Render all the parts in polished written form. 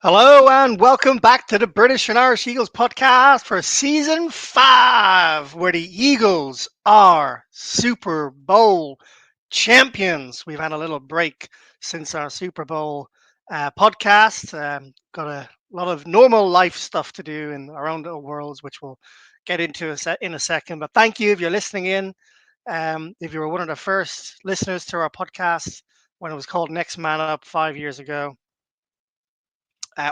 Hello and welcome back to the British and Irish Eagles podcast for season 5, where the Eagles are Super Bowl champions. We've had a little break since our Super Bowl podcast. Got a lot of normal life stuff to do in our own little worlds, which we'll get into in a second. But thank you if you're listening in. If you were one of the first listeners to our podcast when it was called Next Man Up 5 years ago,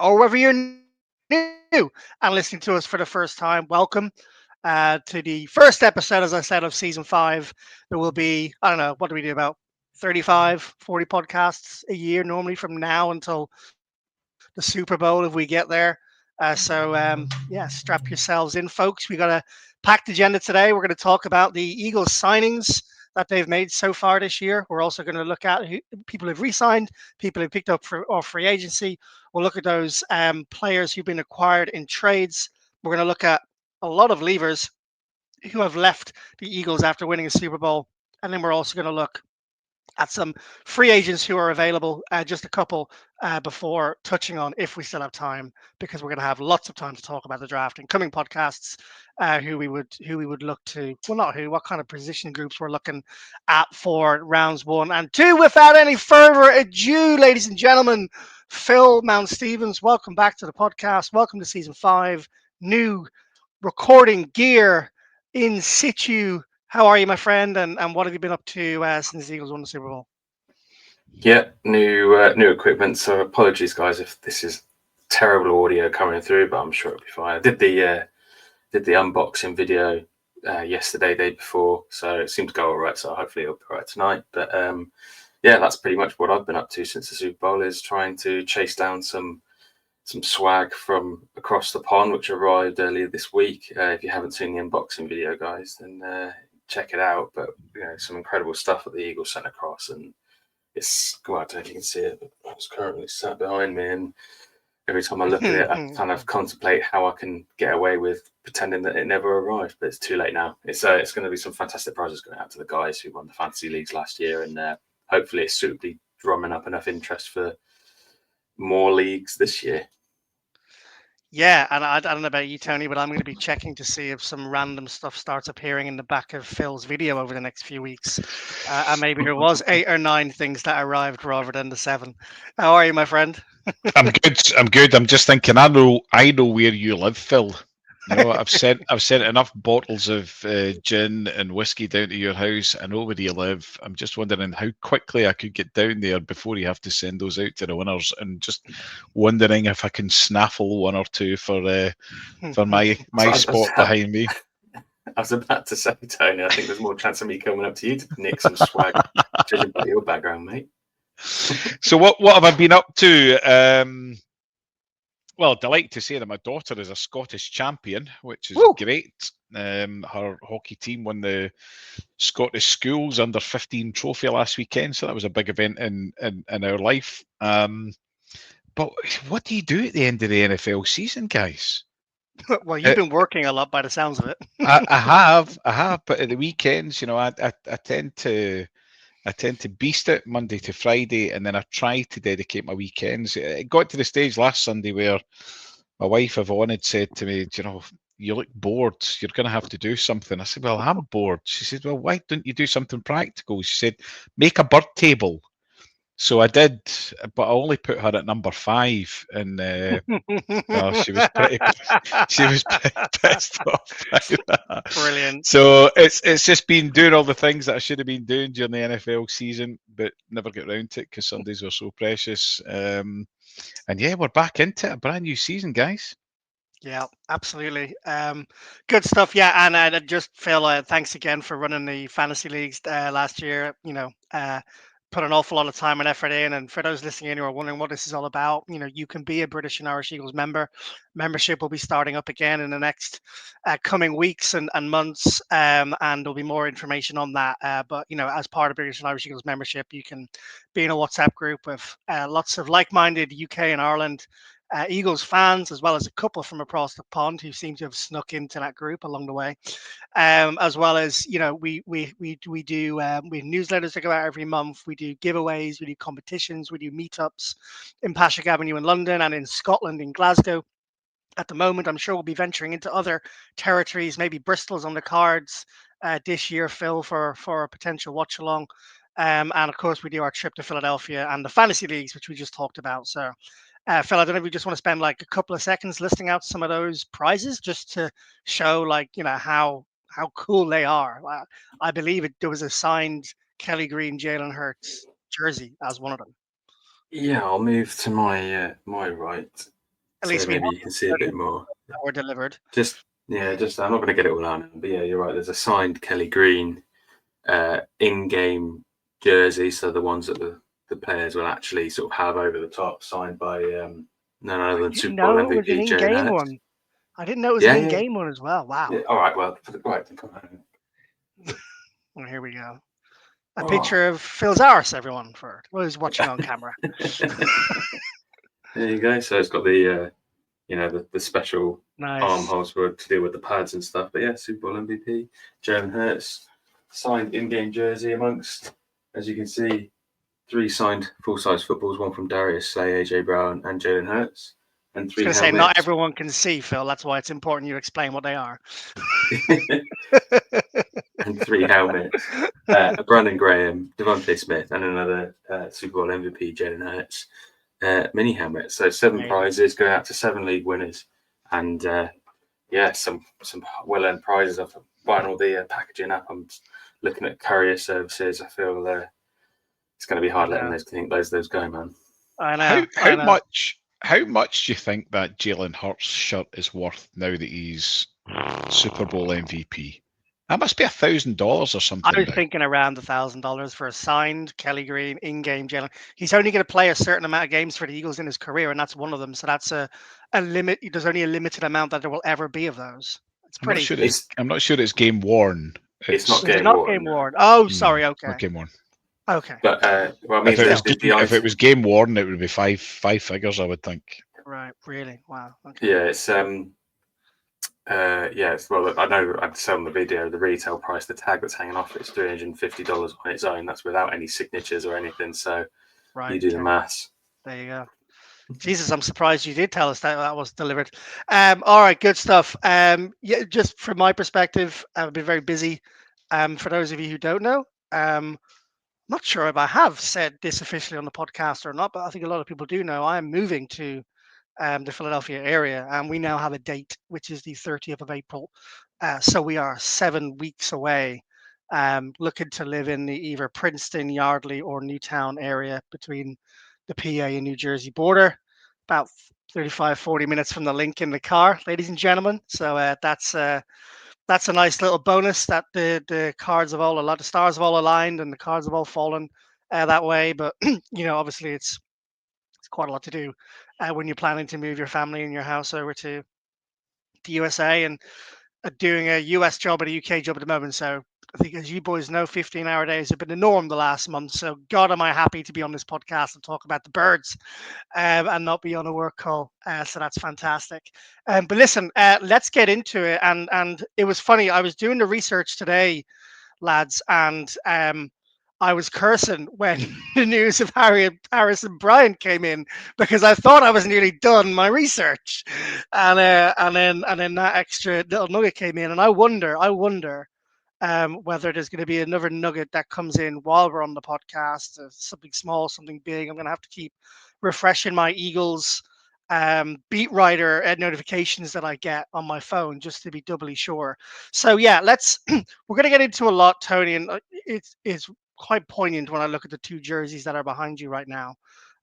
or whether you're new and listening to us for the first time, welcome to the first episode, as I said, of season 5. There will be, I don't know, what do we do, about 35, 40 podcasts a year normally from now until the Super Bowl if we get there. So strap yourselves in, folks. We got a packed agenda today. We're going to talk about the Eagles signings that they've made so far this year. We're also going to look at who people have re-signed, people who've picked up off free agency. We'll look at those players who've been acquired in trades. We're going to look at a lot of leavers who have left the Eagles after winning a Super Bowl. And then we're also going to look at some free agents who are available, just a couple before touching on, if we still have time, because we're going to have lots of time to talk about the draft in coming podcasts, who we would look to, well, not who, what kind of position groups we're looking at for rounds 1 and 2. Without any further ado, ladies and gentlemen, Phil Mount Stevens, welcome back to the podcast. Welcome to season 5, new recording gear in situ. How are you, my friend? And what have you been up to since the Eagles won the Super Bowl? Yeah, new equipment. So apologies, guys, if this is terrible audio coming through, but I'm sure it'll be fine. I did the unboxing video yesterday, day before, so it seemed to go all right. So hopefully it'll be all right tonight. But yeah, that's pretty much what I've been up to since the Super Bowl, is trying to chase down some swag from across the pond, which arrived earlier this week. If you haven't seen the unboxing video, guys, then check it out. But some incredible stuff that the Eagles sent across, and it's, well, I don't know if you can see it, but it's currently sat behind me, and every time I look at it, I kind of contemplate how I can get away with pretending that it never arrived, but it's too late now. It's going to be some fantastic prizes going out to the guys who won the fantasy leagues last year, and hopefully it's suitably drumming up enough interest for more leagues this year. Yeah, and I don't know about you, Tony, but I'm going to be checking to see if some random stuff starts appearing in the back of Phil's video over the next few weeks. And maybe there was 8 or 9 things that arrived rather than the 7. How are you, my friend? I'm good. I'm just thinking, I know where you live, Phil. I've sent enough bottles of gin and whiskey down to your house. I know where you live. I'm just wondering how quickly I could get down there before you have to send those out to the winners, and just wondering if I can snaffle 1 or 2 for my spot behind me. I was about to say, Tony, I think there's more chance of me coming up to you to nick some swag, judging by your background, mate. So what have I been up to? Well, delighted to say that my daughter is a Scottish champion, which is great. Her hockey team won the Scottish Schools Under-15 trophy last weekend, so that was a big event in our life. But what do you do at the end of the NFL season, guys? Well, you've been working a lot by the sounds of it. I have, but at the weekends, I tend to beast it Monday to Friday, and then I try to dedicate my weekends. It got to the stage last Sunday where my wife Yvonne had said to me, you look bored, you're going to have to do something. I said, well, I'm bored. She said, well, why don't you do something practical? She said, make a bird table. So I did, but I only put her at number 5, and she was pretty pissed off by that. Brilliant. So it's just been doing all the things that I should have been doing during the NFL season, but never get around to it because Sundays were so precious. And yeah, we're back into it, a brand new season, guys. Yeah, absolutely. Good stuff. Yeah, and I just Phil, thanks again for running the fantasy leagues last year. put an awful lot of time and effort in. And for those listening in who are wondering what this is all about, you can be a British and Irish Eagles member. Membership will be starting up again in the next coming weeks and months, and there'll be more information on that. But as part of British and Irish Eagles membership, you can be in a WhatsApp group with lots of like-minded UK and Ireland Eagles fans, as well as a couple from across the pond who seem to have snuck into that group along the way. As well as we do we have newsletters that go out every month. We do giveaways, we do competitions, we do meetups in Patrick Avenue in London and in Scotland in Glasgow. At the moment, I'm sure we'll be venturing into other territories. Maybe Bristol's on the cards this year, Phil, for a potential watch along. And of course, we do our trip to Philadelphia and the fantasy leagues, which we just talked about. So Phil, I don't know if you just want to spend like a couple of seconds listing out some of those prizes just to show how cool they are. I believe there was a signed Kelly Green, Jalen Hurts jersey as one of them. Yeah, I'll move to my right, At so least we maybe you can see a bit more. were delivered. Just I'm not going to get it all out, but yeah, you're right. There's a signed Kelly Green in-game jersey, so the ones that the players will actually sort of have over the top, signed by none other than Super Bowl MVP Jalen Hurts. One. I didn't know it was an in-game one as well. Wow. Yeah, all right, well, right, come on. Well, here we go. A picture of Phil's arse, everyone, for who's watching on camera. There you go. So it's got the the special armholes to deal with the pads and stuff. But yeah, Super Bowl MVP Jalen Hurts, signed in-game jersey amongst, as you can see, 3 signed full-size footballs, one from Darius Slay, AJ Brown, and Jalen Hurts, and 3 helmets. Say not everyone can see, Phil. That's why it's important you explain what they are. And 3 helmets. Brandon Graham, Devontae Smith, and another Super Bowl MVP Jalen Hurts mini helmet. So 7 prizes going out to 7 league winners, and some well-earned prizes. I've buying all the packaging up. I'm looking at courier services. I feel it's going to be hard letting those go, man. I know. How much do you think that Jalen Hurts shirt is worth now that he's Super Bowl MVP? That must be $1,000 or something. I was thinking around $1,000 for a signed Kelly Green in-game Jalen. He's only going to play a certain amount of games for the Eagles in his career, and that's one of them. So that's a limit. There's only a limited amount that there will ever be of those. It's pretty. I'm not sure it's game worn. It's not game worn. Oh, sorry. Okay. Not game worn. Okay. But if it was game worn, it would be five figures, I would think. Right. Really? Wow. Okay. Yeah. It's well, I know I'd sell on the video the retail price, the tag that's hanging off it's $350 on its own. That's without any signatures or anything. So you do the maths. There you go. Jesus, I'm surprised you did tell us that was delivered. All right, good stuff. Just from my perspective, I've been very busy. For those of you who don't know, not sure if I have said this officially on the podcast or not, but I think a lot of people do know I am moving to the Philadelphia area, and we now have a date, which is the 30th of April. So we are 7 weeks away, looking to live in the either Princeton, Yardley, or Newtown area between the PA and New Jersey border, about 35-40 minutes from the link in the car, ladies and gentlemen. So that's a nice little bonus that the stars have all aligned and the cards have all fallen that way. But obviously it's quite a lot to do when you're planning to move your family and your house over to the USA and doing a US job and a UK job at the moment. So I think, as you boys know, 15-hour days have been the norm the last month. So God, am I happy to be on this podcast and talk about the birds and not be on a work call. So that's fantastic. But listen, let's get into it. And it was funny. I was doing the research today, lads, and I was cursing when the news of Harrison Bryant came in because I thought I was nearly done my research, and then that extra little nugget came in, and I wonder whether there's going to be another nugget that comes in while we're on the podcast, something small, something big. I'm going to have to keep refreshing my Eagles beat writer notifications that I get on my phone just to be doubly sure. So yeah, we're going to get into a lot, Tony, and it's quite poignant when I look at the 2 jerseys that are behind you right now.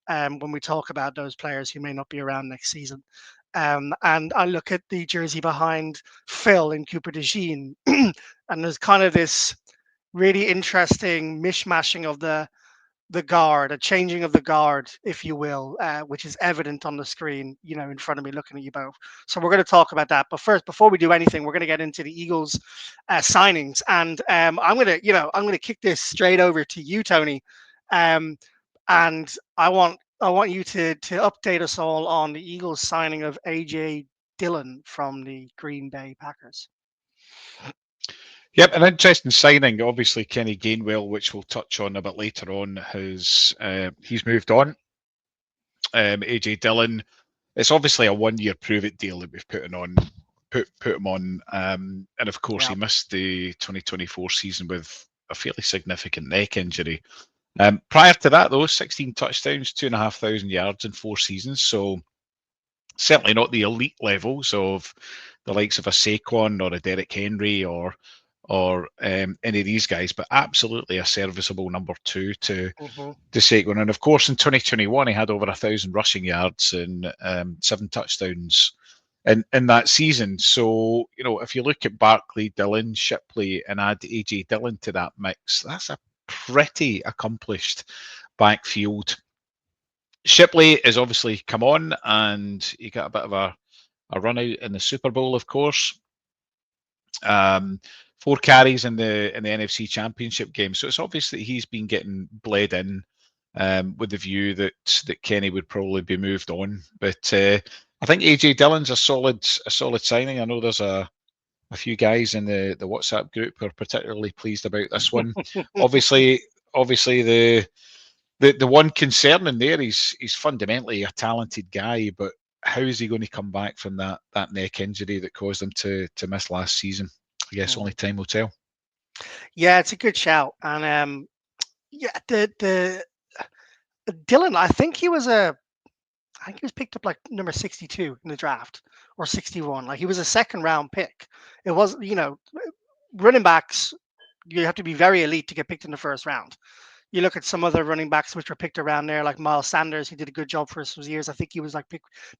When we talk about those players who may not be around next season. And I look at the jersey behind Phil in Cooper DeJean, and there's kind of this really interesting mishmashing of the the guard, a changing of the guard, if you will, which is evident on the screen, in front of me, looking at you both. So we're going to talk about that. But first, before we do anything, we're going to get into the Eagles signings, and I'm going to kick this straight over to you, Tony, and I want you to update us all on the Eagles signing of AJ Dillon from the Green Bay Packers. Yep, an interesting signing. Obviously, Kenny Gainwell, which we'll touch on a bit later on, has he's moved on. AJ Dillon, it's obviously a 1-year prove-it deal that we've put him on, and of course he missed the 2024 season with a fairly significant neck injury. Prior to that, though, 16 touchdowns, 2,500 yards in 4 seasons. So certainly not the elite levels of the likes of a Saquon or a Derrick Henry or any of these guys, but absolutely a serviceable number 2 to Saquon. And of course, in 2021, he had over 1,000 rushing yards and 7 touchdowns in that season. So, if you look at Barkley, Dillon, Shipley, and add AJ Dillon to that mix, that's a pretty accomplished backfield. Shipley has obviously come on, and he got a bit of a run out in the Super Bowl, of course. 4 carries in the NFC Championship game. So it's obvious that he's been getting bled in with the view that Kenny would probably be moved on. But I think AJ Dillon's a solid signing. I know there's a few guys in the WhatsApp group who are particularly pleased about this one. obviously the one concern in there is he's fundamentally a talented guy, but how is he going to come back from that neck injury that caused him to miss last season? I guess only time will tell. Yeah, it's a good shout. And the Dillon, I think he was picked up like number 62 in the draft, or 61. Like, he was a second round pick. It was, running backs, you have to be very elite to get picked in the first round. You look at some other running backs which were picked around there, like Miles Sanders. He did a good job for us years. I think he was like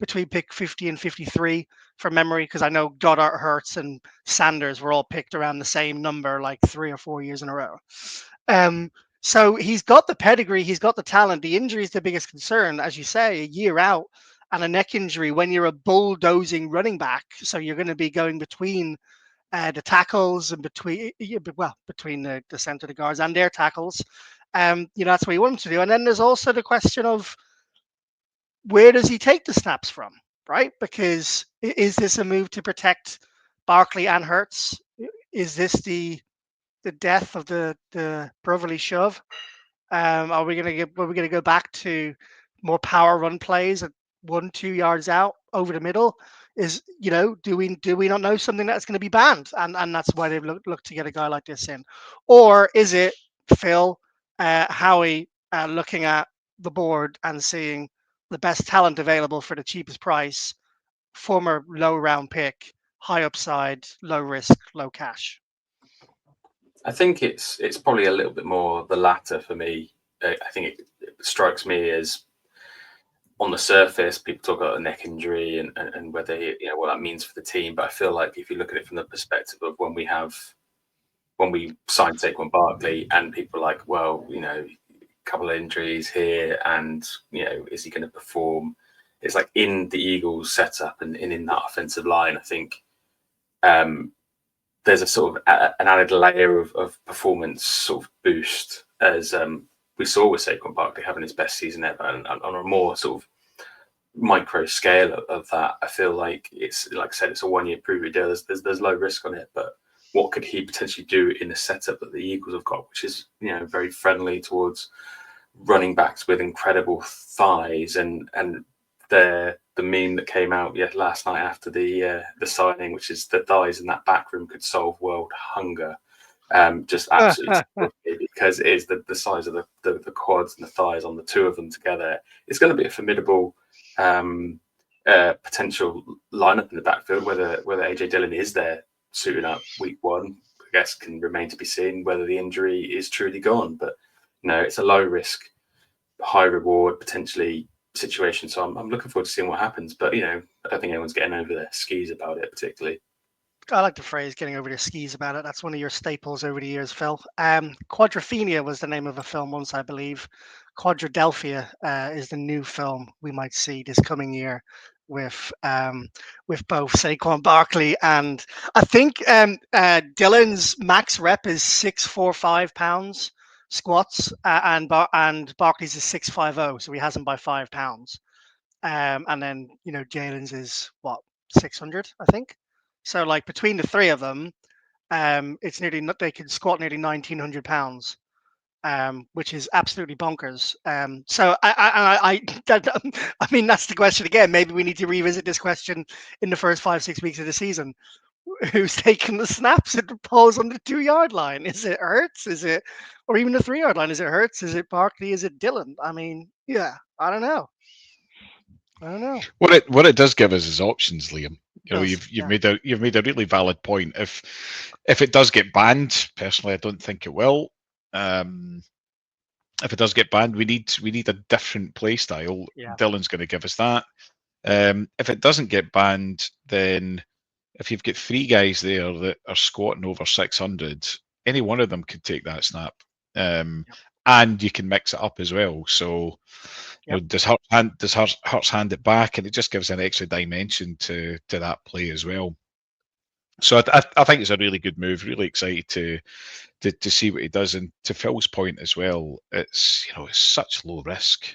between pick 50 and 53 from memory, because I know Goddard, Hurts, and Sanders were all picked around the same number like 3 or 4 years in a row. So he's got the pedigree, he's got the talent. The injury is the biggest concern, as you say, a year out and a neck injury when you're a bulldozing running back. So you're going to be going between the tackles and between the center, the guards, and their tackles. That's what you want him to do. And then there's also the question of, where does he take the snaps from, right? Because is this a move to protect Barkley and Hurts? Is this the death of the brotherly shove? Are we gonna go back to more power run plays at 1-2 yards out over the middle? Do we not know something that's going to be banned, and that's why they've looked to get a guy like this in? Or is it Phil, Howie, looking at the board and seeing the best talent available for the cheapest price, former low round pick, high upside, low risk, low cash? I think it's probably a little bit more the latter for me. I think it strikes me as, on the surface, people talk about a neck injury and whether what that means for the team. But I feel like if you look at it from the perspective of when we signed Saquon Barkley, and people are like, well, a couple of injuries here, and is he going to perform? It's like, in the Eagles setup and in that offensive line, I think there's a sort of an added layer of performance sort of boost, as we saw with Saquon Barkley having his best season ever. And on a more sort of micro scale of that, I feel like it's, like I said, it's a 1-year prove-it deal. There's low risk on it, but what could he potentially do in the setup that the Eagles have got, which is very friendly towards running backs with incredible thighs, and the meme that came out last night after the signing, which is the thighs in that back room could solve world hunger. Just absolutely because it is the size of the quads and the thighs on the two of them together. It's going to be a formidable potential lineup in the backfield. Whether AJ Dillon is there suiting up week 1, I guess, can remain to be seen, whether the injury is truly gone. But it's a low risk, high reward potentially situation. So I'm looking forward to seeing what happens. But I don't think anyone's getting over their skis about it particularly. I like the phrase "getting over their skis" about it. That's one of your staples over the years, Phil. Quadrophenia was the name of a film once, I believe. Quadradelphia is the new film we might see this coming year with both Saquon Barkley and I think Dylan's max rep is 645 pounds squats, and Barkley's is 650, so he has him by 5 pounds. And then Jalen's is what 600, I think. So like between the three of them, it's nearly they can squat nearly 1900 pounds, which is absolutely bonkers. So I mean that's the question again. Maybe we need to revisit this question in the first 5-6 weeks of the season. Who's taking the snaps at the poles on the 2 yard line? Is it Hurts? Is it, or even the 3 yard line? Is it Hurts? Is it Barkley? Is it Dylan? I mean, yeah, I don't know. I don't know. What it does give us is options, Liam. You've Yeah. made a really valid point. If it does get banned, personally, I don't think it will. If it does get banned, we need a different play style. Yeah. Dylan's going to give us that. If it doesn't get banned, then if you've got three guys there that are squatting over 600, any one of them could take that snap. And you can mix it up as well. So, does Hurts hand it back, and it just gives an extra dimension to that play as well. So I think it's a really good move. Really excited to see what he does. And to Phil's point as well, it's such low risk.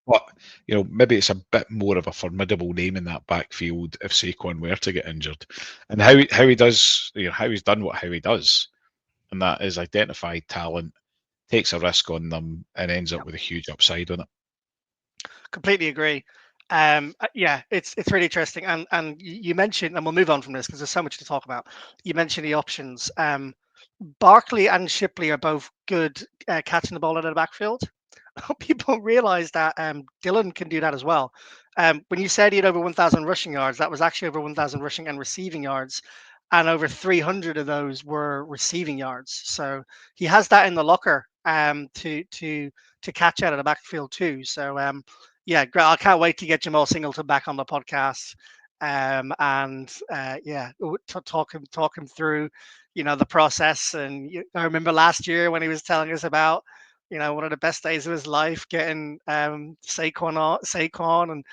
But maybe it's a bit more of a formidable name in that backfield if Saquon were to get injured, and how he does, how he's done how he does, and that is identified talent, takes a risk on them, and ends up with a huge upside on it. Completely agree. Yeah, it's really interesting. And you mentioned, and we'll move on from this because there's so much to talk about. You mentioned the options. Barkley and Shipley are both good catching the ball out of the backfield. People realize that Dylan can do that as well. When you said he had over 1,000 rushing yards, that was actually over 1,000 rushing and receiving yards, and over 300 of those were receiving yards. So he has that in the locker to catch out of the backfield too. So yeah, great. I can't wait to get Jamal Singleton back on the podcast. And yeah, talk him through, the process. And I remember last year when he was telling us about, one of the best days of his life, getting Saquon, and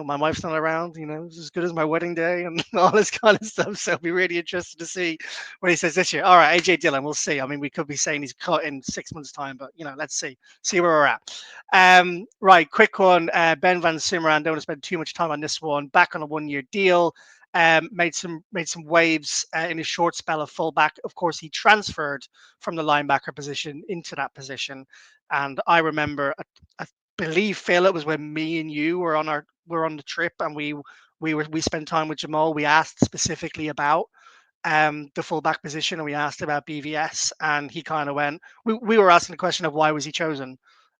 my wife's not around. It's as good as my wedding day and all this kind of stuff. So I'll be really interested to see what he says this year. All right, AJ Dillon, we'll see. I mean, we could be saying he's cut in 6 months' time, but let's see where we're at. Right, quick one. Ben Van Sumeren, don't want to spend too much time on this one. Back on a 1-year deal. Made some waves in his short spell of fullback. Of course, he transferred from the linebacker position into that position. And I remember, I believe, Phil, it was when me and you were on the trip, and we spent time with Jamal. We asked specifically about the fullback position, and we asked about BVS, and he kind of went. We were asking the question of why was he chosen,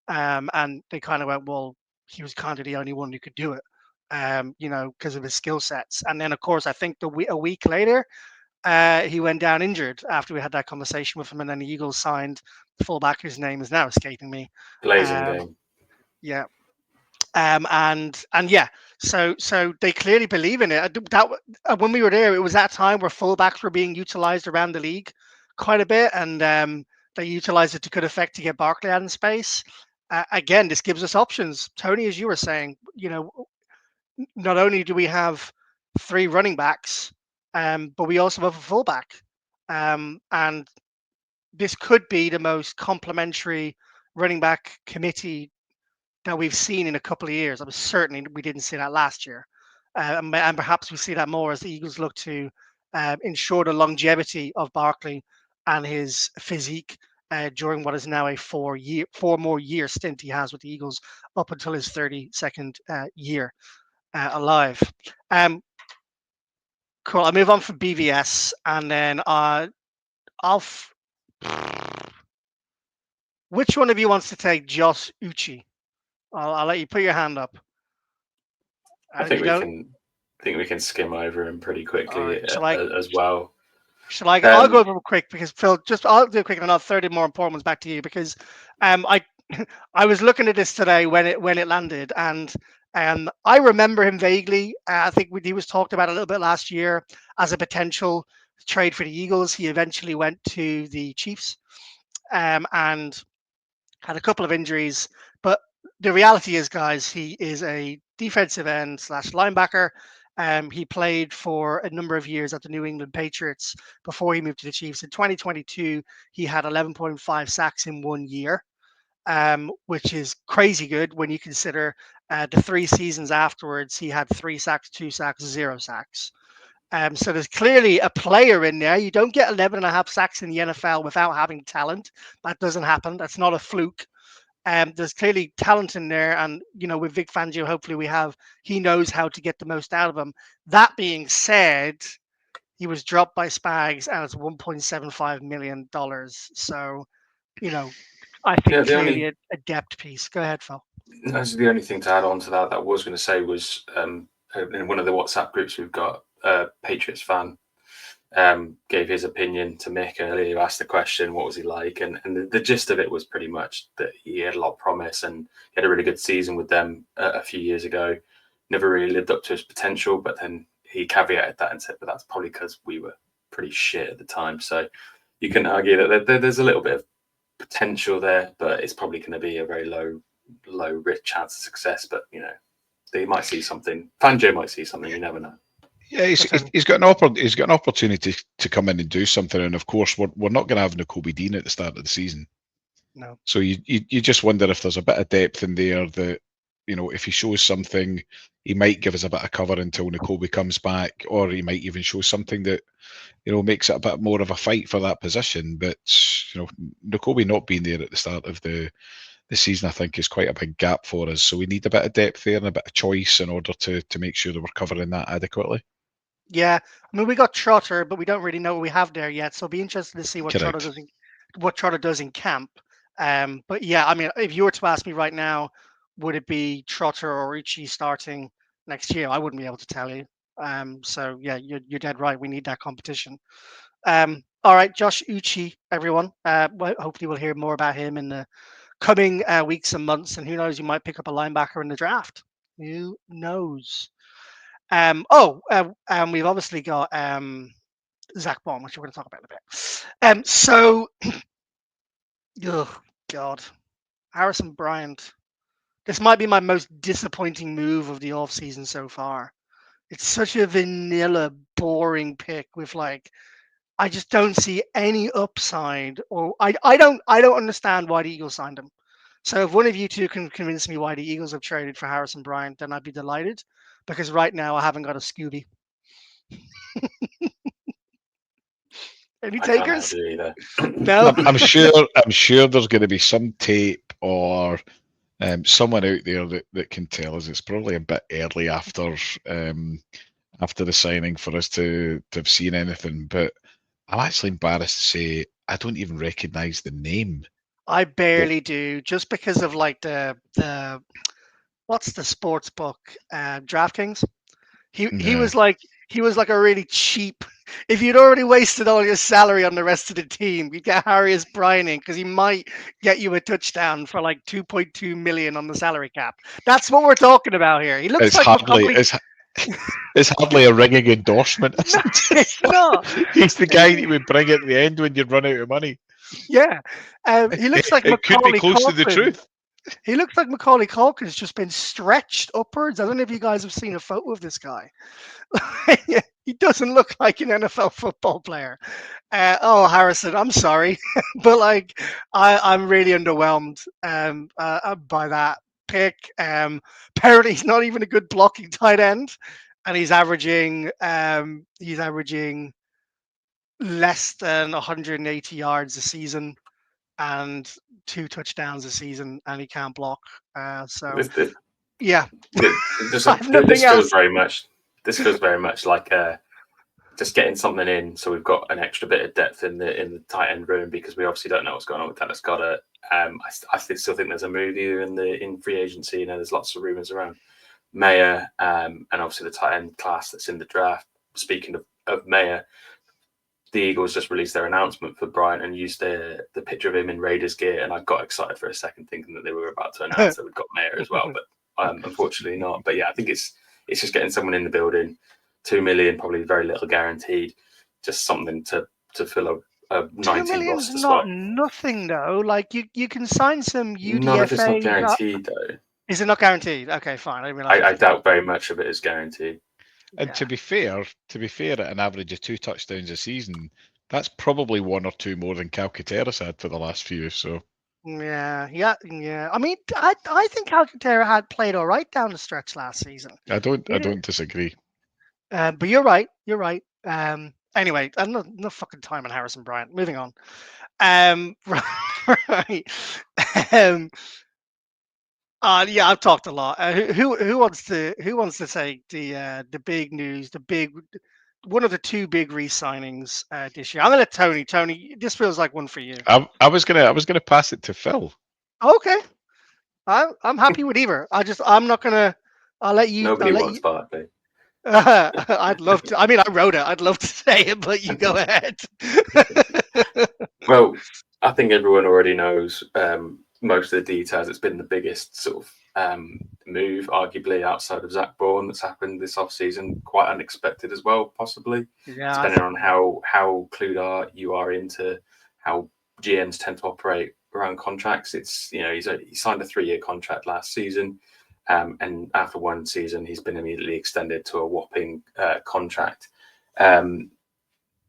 and they kind of went, well, he was kind of the only one who could do it. Because of his skill sets. And then, of course, I think a week later, he went down injured after we had that conversation with him. And then the Eagles signed the fullback, whose name is now escaping me. Blazing Yeah. And yeah, so they clearly believe in it. That when we were there, it was that time where fullbacks were being utilized around the league quite a bit, and they utilized it to good effect to get Barkley out in space. Again, this gives us options, Tony, as you were saying. Not only do we have 3 running backs, but we also have a fullback. And this could be the most complementary running back committee that we've seen in a couple of years. I was certainly we didn't see that last year. And perhaps we see that more as the Eagles look to ensure the longevity of Barkley and his physique during what is now a 4 more year stint he has with the Eagles up until his 32nd year alive. Cool. I'll move on from BVS, and then which one of you wants to take Josh Uche? I'll let you put your hand up. I think we can skim over him pretty quickly as well. Shall I? I'll go over them quick because Phil. I'll do it quick, and I'll 30 more important ones back to you because I was looking at this today when it landed, and I remember him vaguely. I think he was talked about a little bit last year as a potential trade for the Eagles. He eventually went to the Chiefs and had a couple of injuries. But the reality is, guys, he is a defensive end slash linebacker. He played for a number of years at the New England Patriots before he moved to the Chiefs. In 2022, he had 11.5 sacks in 1 year, which is crazy good when you consider the 3 seasons afterwards, he had 3 sacks, 2 sacks, 0 sacks. So there's clearly a player in there. You don't get 11.5 sacks in the NFL without having talent. That doesn't happen. That's not a fluke. There's clearly talent in there, and with Vic Fangio, hopefully he knows how to get the most out of him. That being said, he was dropped by Spags, and it's $1.75 million. So, I think The clearly only a depth piece. Go ahead, Phil. that's the only thing to add on to that I was going to say was in one of the WhatsApp groups we've got, a Patriots fan gave his opinion to Mick earlier. Who asked the question, what was he like? And the gist of it was pretty much that he had a lot of promise and he had a really good season with them a few years ago. Never really lived up to his potential, but then he caveated that and said, but that's probably because we were pretty shit at the time. So you can argue that there's a little bit of potential there, but it's probably going to be a very low risk chance of success. But they might see something. Fangio might see something. You never know. Yeah, he's got an opportunity to come in and do something, and of course we're not going to have Nakobe Dean at the start of the season. No. So you just wonder if there's a bit of depth in there that if he shows something, he might give us a bit of cover until Nakobe comes back, or he might even show something that makes it a bit more of a fight for that position. But Nakobe not being there at the start of the season, I think, is quite a big gap for us. So we need a bit of depth there and a bit of choice in order to make sure that we're covering that adequately. Yeah, I mean, we got Trotter, but we don't really know what we have there yet. So it'll be interesting to see what Correct. Trotter does in camp. But yeah, I mean, if you were to ask me right now, would it be Trotter or Uchi starting next year? I wouldn't be able to tell you. So yeah, you're dead right. We need that competition. All right, Josh Uchi, everyone. Hopefully we'll hear more about him in the coming weeks and months. And who knows, you might pick up a linebacker in the draft. Who knows? We've obviously got Zach Bond, which we're going to talk about in a bit. Oh God, Harrison Bryant. This might be my most disappointing move of the offseason so far. It's such a vanilla, boring pick with I just don't see any upside, or I don't understand why the Eagles signed him. So if one of you two can convince me why the Eagles have traded for Harrison Bryant, then I'd be delighted. Because right now I haven't got a Scooby. Any I can't takers? help you either. No. I'm sure there's going to be some tape or someone out there that can tell us. It's probably a bit early after the signing for us to have seen anything, but I'm actually embarrassed to say I don't even recognise the name. I barely do, just because of the what's the sports book, DraftKings. He was like a really cheap. If you'd already wasted all your salary on the rest of the team, you'd get Harris Bryant in because he might get you a touchdown for like 2.2 million on the salary cap. That's what we're talking about here. He looks It's like hardly Macaulay. it's hardly a ringing endorsement. No, it's not. He's the guy that you would bring at the end when you run out of money. Yeah, he looks like It could be Macaulay close to the Culkin. truth. He looks like Macaulay Culkin's just been stretched upwards. I don't know if you guys have seen a photo of this guy. He doesn't look like an NFL football player. Harrison, I'm sorry, but I'm really underwhelmed by that pick. Apparently, he's not even a good blocking tight end, and he's averaging less than 180 yards a season and 2 touchdowns a season, and he can't block. Yeah, This nothing else. feels very much. This feels very much like just getting something in, so we've got an extra bit of depth in the tight end room because we obviously don't know what's going on with Dennis Goddard. I still think there's a move here in free agency. There's lots of rumors around Mayer and obviously the tight end class that's in the draft. Speaking of Mayer, the Eagles just released their announcement for Bryant and used the picture of him in Raiders gear, and I got excited for a second thinking that they were about to announce that we've got Mayer as well. But unfortunately not. But yeah, I think it's just getting someone in the building. 2 million, probably very little guaranteed. Just something to fill a 2 19 million's roster not spot. nothing though. Like you can sign some None of it's not UDFA. guaranteed though. Is it not guaranteed? Okay, fine. I didn't realize. I doubt very much of it is guaranteed. And to be fair, at an average of 2 touchdowns a season, that's probably 1 or 2 more than Calcaterra's had for the last few. So Yeah. I mean, I think Calcaterra had played all right down the stretch last season. I don't disagree. But you're right. You're right. Anyway, I'm not fucking time on Harrison Bryant. Moving on. Right. Um, yeah, I've talked a lot. Who wants to say the big news, one of the 2 big re-signings this year? I'm gonna let Tony. Tony, this feels like one for you. I was gonna pass it to Phil. Okay, I'm happy with either. I'm not gonna. I'll let you. Nobody wants Barkley. I'd love to. I mean, I wrote it. I'd love to say it, but you go ahead. Well, I think everyone already knows most of the details. It's been the biggest sort of move, arguably, outside of Zach Bourne that's happened this offseason. Quite unexpected as well, possibly. Yeah, depending on how clued you are into how GMs tend to operate around contracts. It's he signed a 3-year contract last season. And after 1 season, he's been immediately extended to a whopping contract. And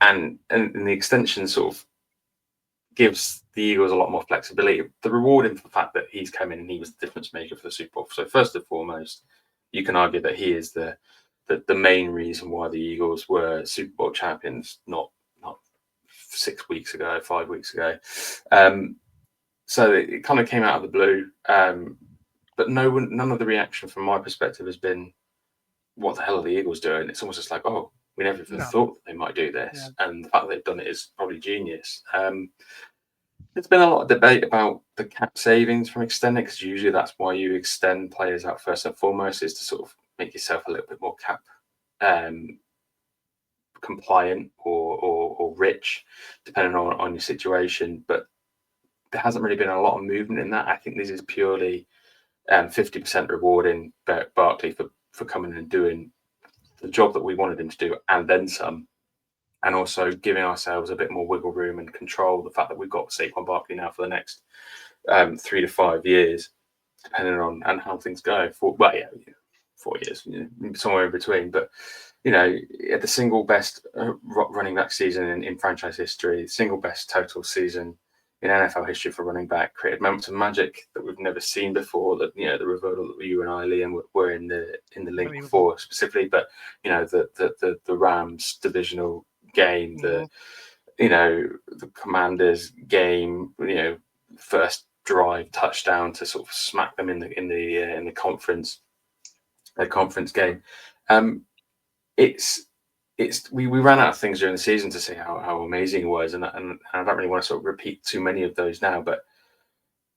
the extension sort of gives the Eagles a lot more flexibility. The reward in the fact that he's come in and he was the difference maker for the Super Bowl. So first and foremost, you can argue that he is the main reason why the Eagles were Super Bowl champions, not 6 weeks ago, 5 weeks ago. So it kind of came out of the blue. But none of the reaction from my perspective has been, what the hell are the Eagles doing? It's almost just like, oh, we never even thought that they might do this. Yeah. And the fact that they've done it is probably genius. There's been a lot of debate about the cap savings from extending, because usually that's why you extend players out first and foremost, is to sort of make yourself a little bit more cap compliant or rich, depending on your situation. But there hasn't really been a lot of movement in that. I think this is purely 50% rewarding Barkley for coming and doing the job that we wanted him to do, and then some, and also giving ourselves a bit more wiggle room and control. The fact that we've got Saquon Barkley now for the next 3 to 5 years, depending on how things go. 4 years, somewhere in between. But at the single best running back season in franchise history, single best total season in NFL history for running back, created moments of magic that we've never seen before. That the reversal that you and I, Liam, were in the link before specifically, but the Rams divisional game, the Commanders game, first drive touchdown to sort of smack them in the conference game. We ran out of things during the season to say how amazing it was, and I don't really want to sort of repeat too many of those now. But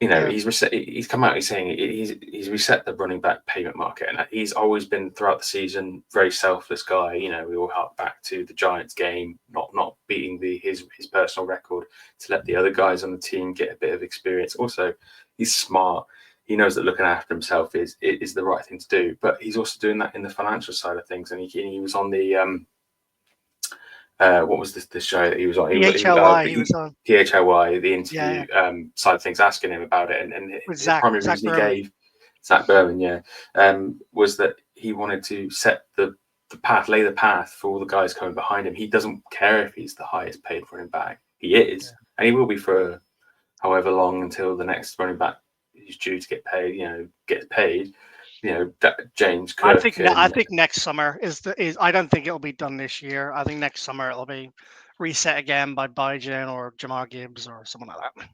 he's come out. He's saying he's reset the running back payment market, and he's always been throughout the season very selfless guy. We all hark back to the Giants game, not beating his personal record to let the other guys on the team get a bit of experience. Also, he's smart. He knows that looking after himself is the right thing to do, but he's also doing that in the financial side of things. And he was on the what was the show that he was on? PHLY. He was on PHLY, the interview side of things, asking him about it, and the primary reason he gave, Zach Berman, was that he wanted to set the path, lay the path for all the guys coming behind him. He doesn't care if he's the highest paid running back. He is, and he will be for however long until the next running back who's due to get paid, gets paid. James Cook. I think next summer is. I don't think it'll be done this year. I think next summer it'll be reset again by Bijan or Jamar Gibbs or someone like that.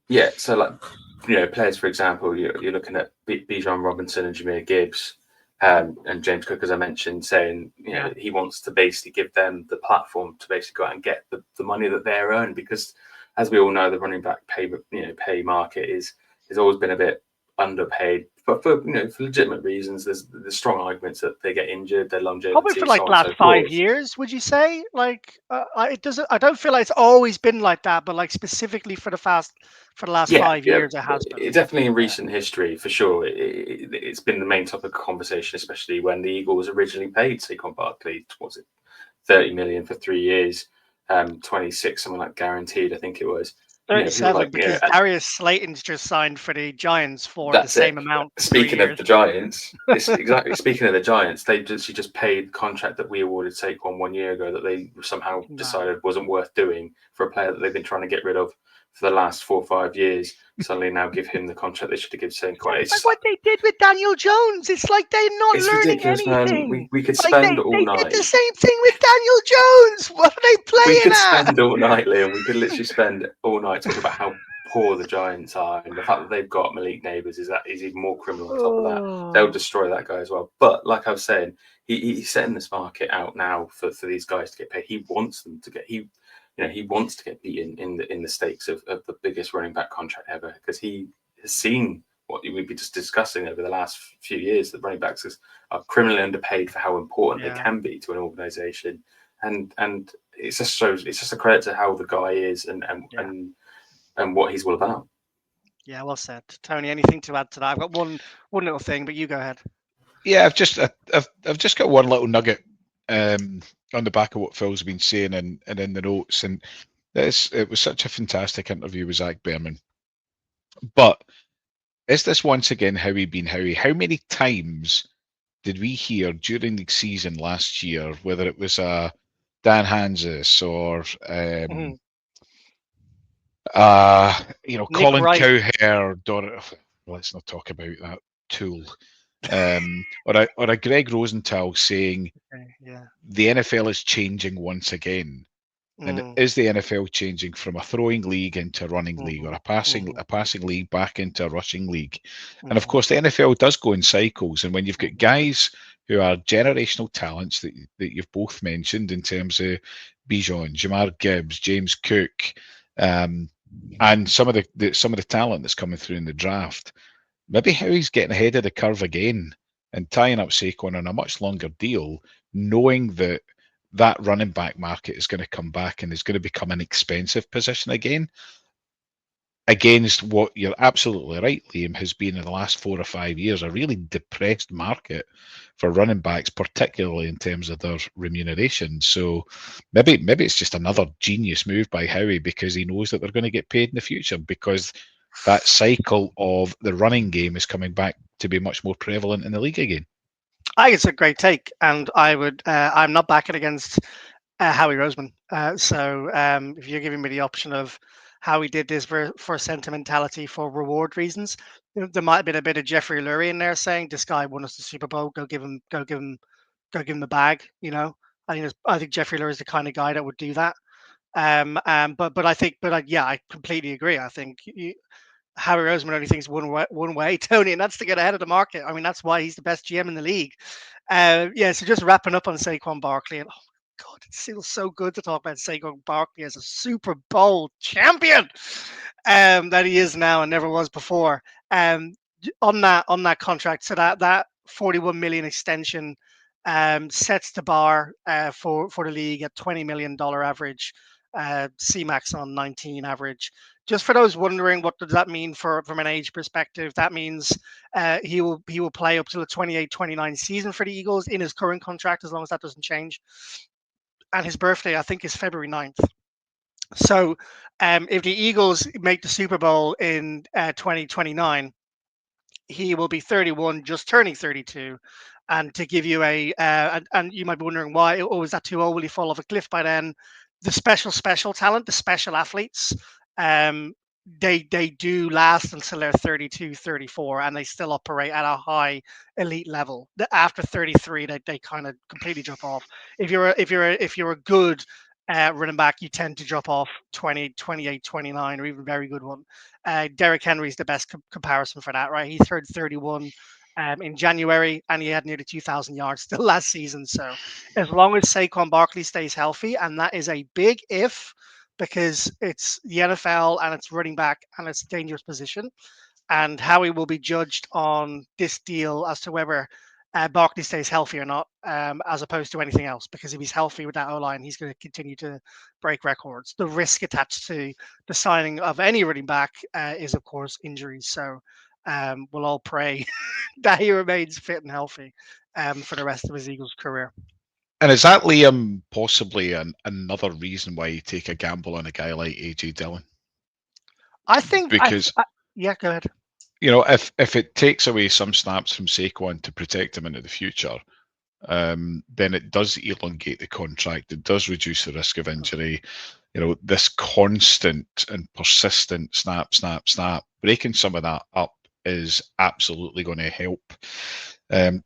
Yeah, so players, for example, you're looking at Bijan Robinson and Jahmyr Gibbs, and James Cook, as I mentioned, saying he wants to basically give them the platform to basically go out and get the money that they're earning, because as we all know, the running back pay market has always been a bit underpaid, but for for legitimate reasons. There's strong arguments that they get injured, their Probably longevity, for so like on the and last so 5 forth. years, would you say? Like, it doesn't. I don't feel like it's always been like that, but like specifically for the last Yeah, 5 years, it has been. definitely in Yeah. recent history for sure. It's been the main topic of conversation, especially when the Eagles originally paid Saquon Barkley, was it 30 million for 3 years, 26 something like guaranteed, I think it was. People 37 like because Darius Slayton's just signed for the Giants for the that's same it. amount for three Speaking of years. the Giants, it's exactly speaking of the Giants, she just paid the contract that we awarded Saquon 1 year ago that they somehow Wow. decided wasn't worth doing for a player that they've been trying to get rid of for the last 4 or 5 years. Suddenly now give him the contract they should have given Saquon. It's like what they did with Daniel Jones. It's like they're not It's learning ridiculous, man. anything. We could Like spend all they did the night. same thing with Daniel Jones. What are they We playing could at? spend all night, Liam. We could literally spend all night talking about how poor the Giants are, and the fact that they've got Malik Neighbors is even more criminal. On top of that, they'll Oh, destroy that guy as well. But like I was saying, he's setting this market out now for these guys to get paid. He wants them to get he wants to get beaten in the stakes of the biggest running back contract ever, because he has seen what we've been just discussing over the last few years, that running backs are criminally underpaid for how important they yeah, can be to an organization. And it's just a credit to how the guy is yeah, and what he's all about. yeah. Well said, Tony. Anything to add to that? I've got one little thing, but you go ahead. Yeah, I've just got one little nugget on the back of what Phil's been saying and in the notes, and it was such a fantastic interview with Zach Berman. But is this once again Howie being Howie? How many times did we hear during the season last year, whether it was Dan Hansis or Mhm. Nick Colin Wright. Cowherd, or let's not talk about that tool, or a Greg Rosenthal saying Okay, yeah. the NFL is changing once again. And Mm, is the NFL changing from a throwing league into a running league, or mhm, a passing league back into a rushing league? And of mhm, course, the NFL does go in cycles. And when you've got mhm, guys who are generational talents that you've both mentioned in terms of Bijan, Jamar Gibbs, James Cook, and some of the talent that's coming through in the draft, maybe Howie's getting ahead of the curve again and tying up Saquon on a much longer deal, knowing that that running back market is going to come back and is going to become an expensive position again, against what you're absolutely right, Liam, has been in the last 4 or 5 years a really depressed market for running backs, particularly in terms of their remuneration. So maybe it's just another genius move by Howie, because he knows that they're going to get paid in the future, because that cycle of the running game is coming back to be much more prevalent in the league again. I think it's a great take, and I'm not backing against Howie Roseman. So if you're giving me the option of how he did this for sentimentality, for reward reasons, there might have been a bit of Jeffrey Lurie in there saying, "This guy won us the Super Bowl. Go give him the bag." I think Jeffrey Lurie is the kind of guy that would do that. Yeah, I completely agree. I think Harry Roseman only thinks one way, Tony, and that's to get ahead of the market. I mean, that's why he's the best GM in the league. Yeah, so just wrapping up on Saquon Barkley, and oh God, it feels so good to talk about Saquon Barkley as a Super Bowl champion that he is now and never was before. Um, on that contract, so that 41 million extension sets the bar for the league at $20 million average, CMAX on 19 average. Just for those wondering, what does that mean from an age perspective? That means he will play up to the 28-29 season for the Eagles in his current contract, as long as that doesn't change. And his birthday, I think, is February 9th. So if the Eagles make the Super Bowl in 2029, he will be 31, just turning 32. And to give you and you might be wondering why, oh, is that too old? Will he fall off a cliff by then? The special talent, the special athletes, um, they do last until they're 32, 34, and they still operate at a high elite level. After 33, they kind of completely drop off. If you're a good running back, you tend to drop off 20, 28, 29, or even very good one. Derrick Henry is the best comparison for that, right? He turned 31 in January, and he had nearly 2,000 yards still last season. So as long as Saquon Barkley stays healthy, and that is a big if, because it's the NFL and it's running back and it's a dangerous position. and Howie will be judged on this deal as to whether Barkley stays healthy or not, as opposed to anything else. Because if he's healthy with that O-line, he's going to continue to break records. The risk attached to the signing of any running back is, of course, injuries. So we'll all pray that he remains fit and healthy for the rest of his Eagles career. And is that, Liam, possibly another reason why you take a gamble on a guy like AJ Dillon? I think because yeah, go ahead. If it takes away some snaps from Saquon to protect him into the future, then it does elongate the contract. It does reduce the risk of injury. This constant and persistent snap, breaking some of that up is absolutely going to help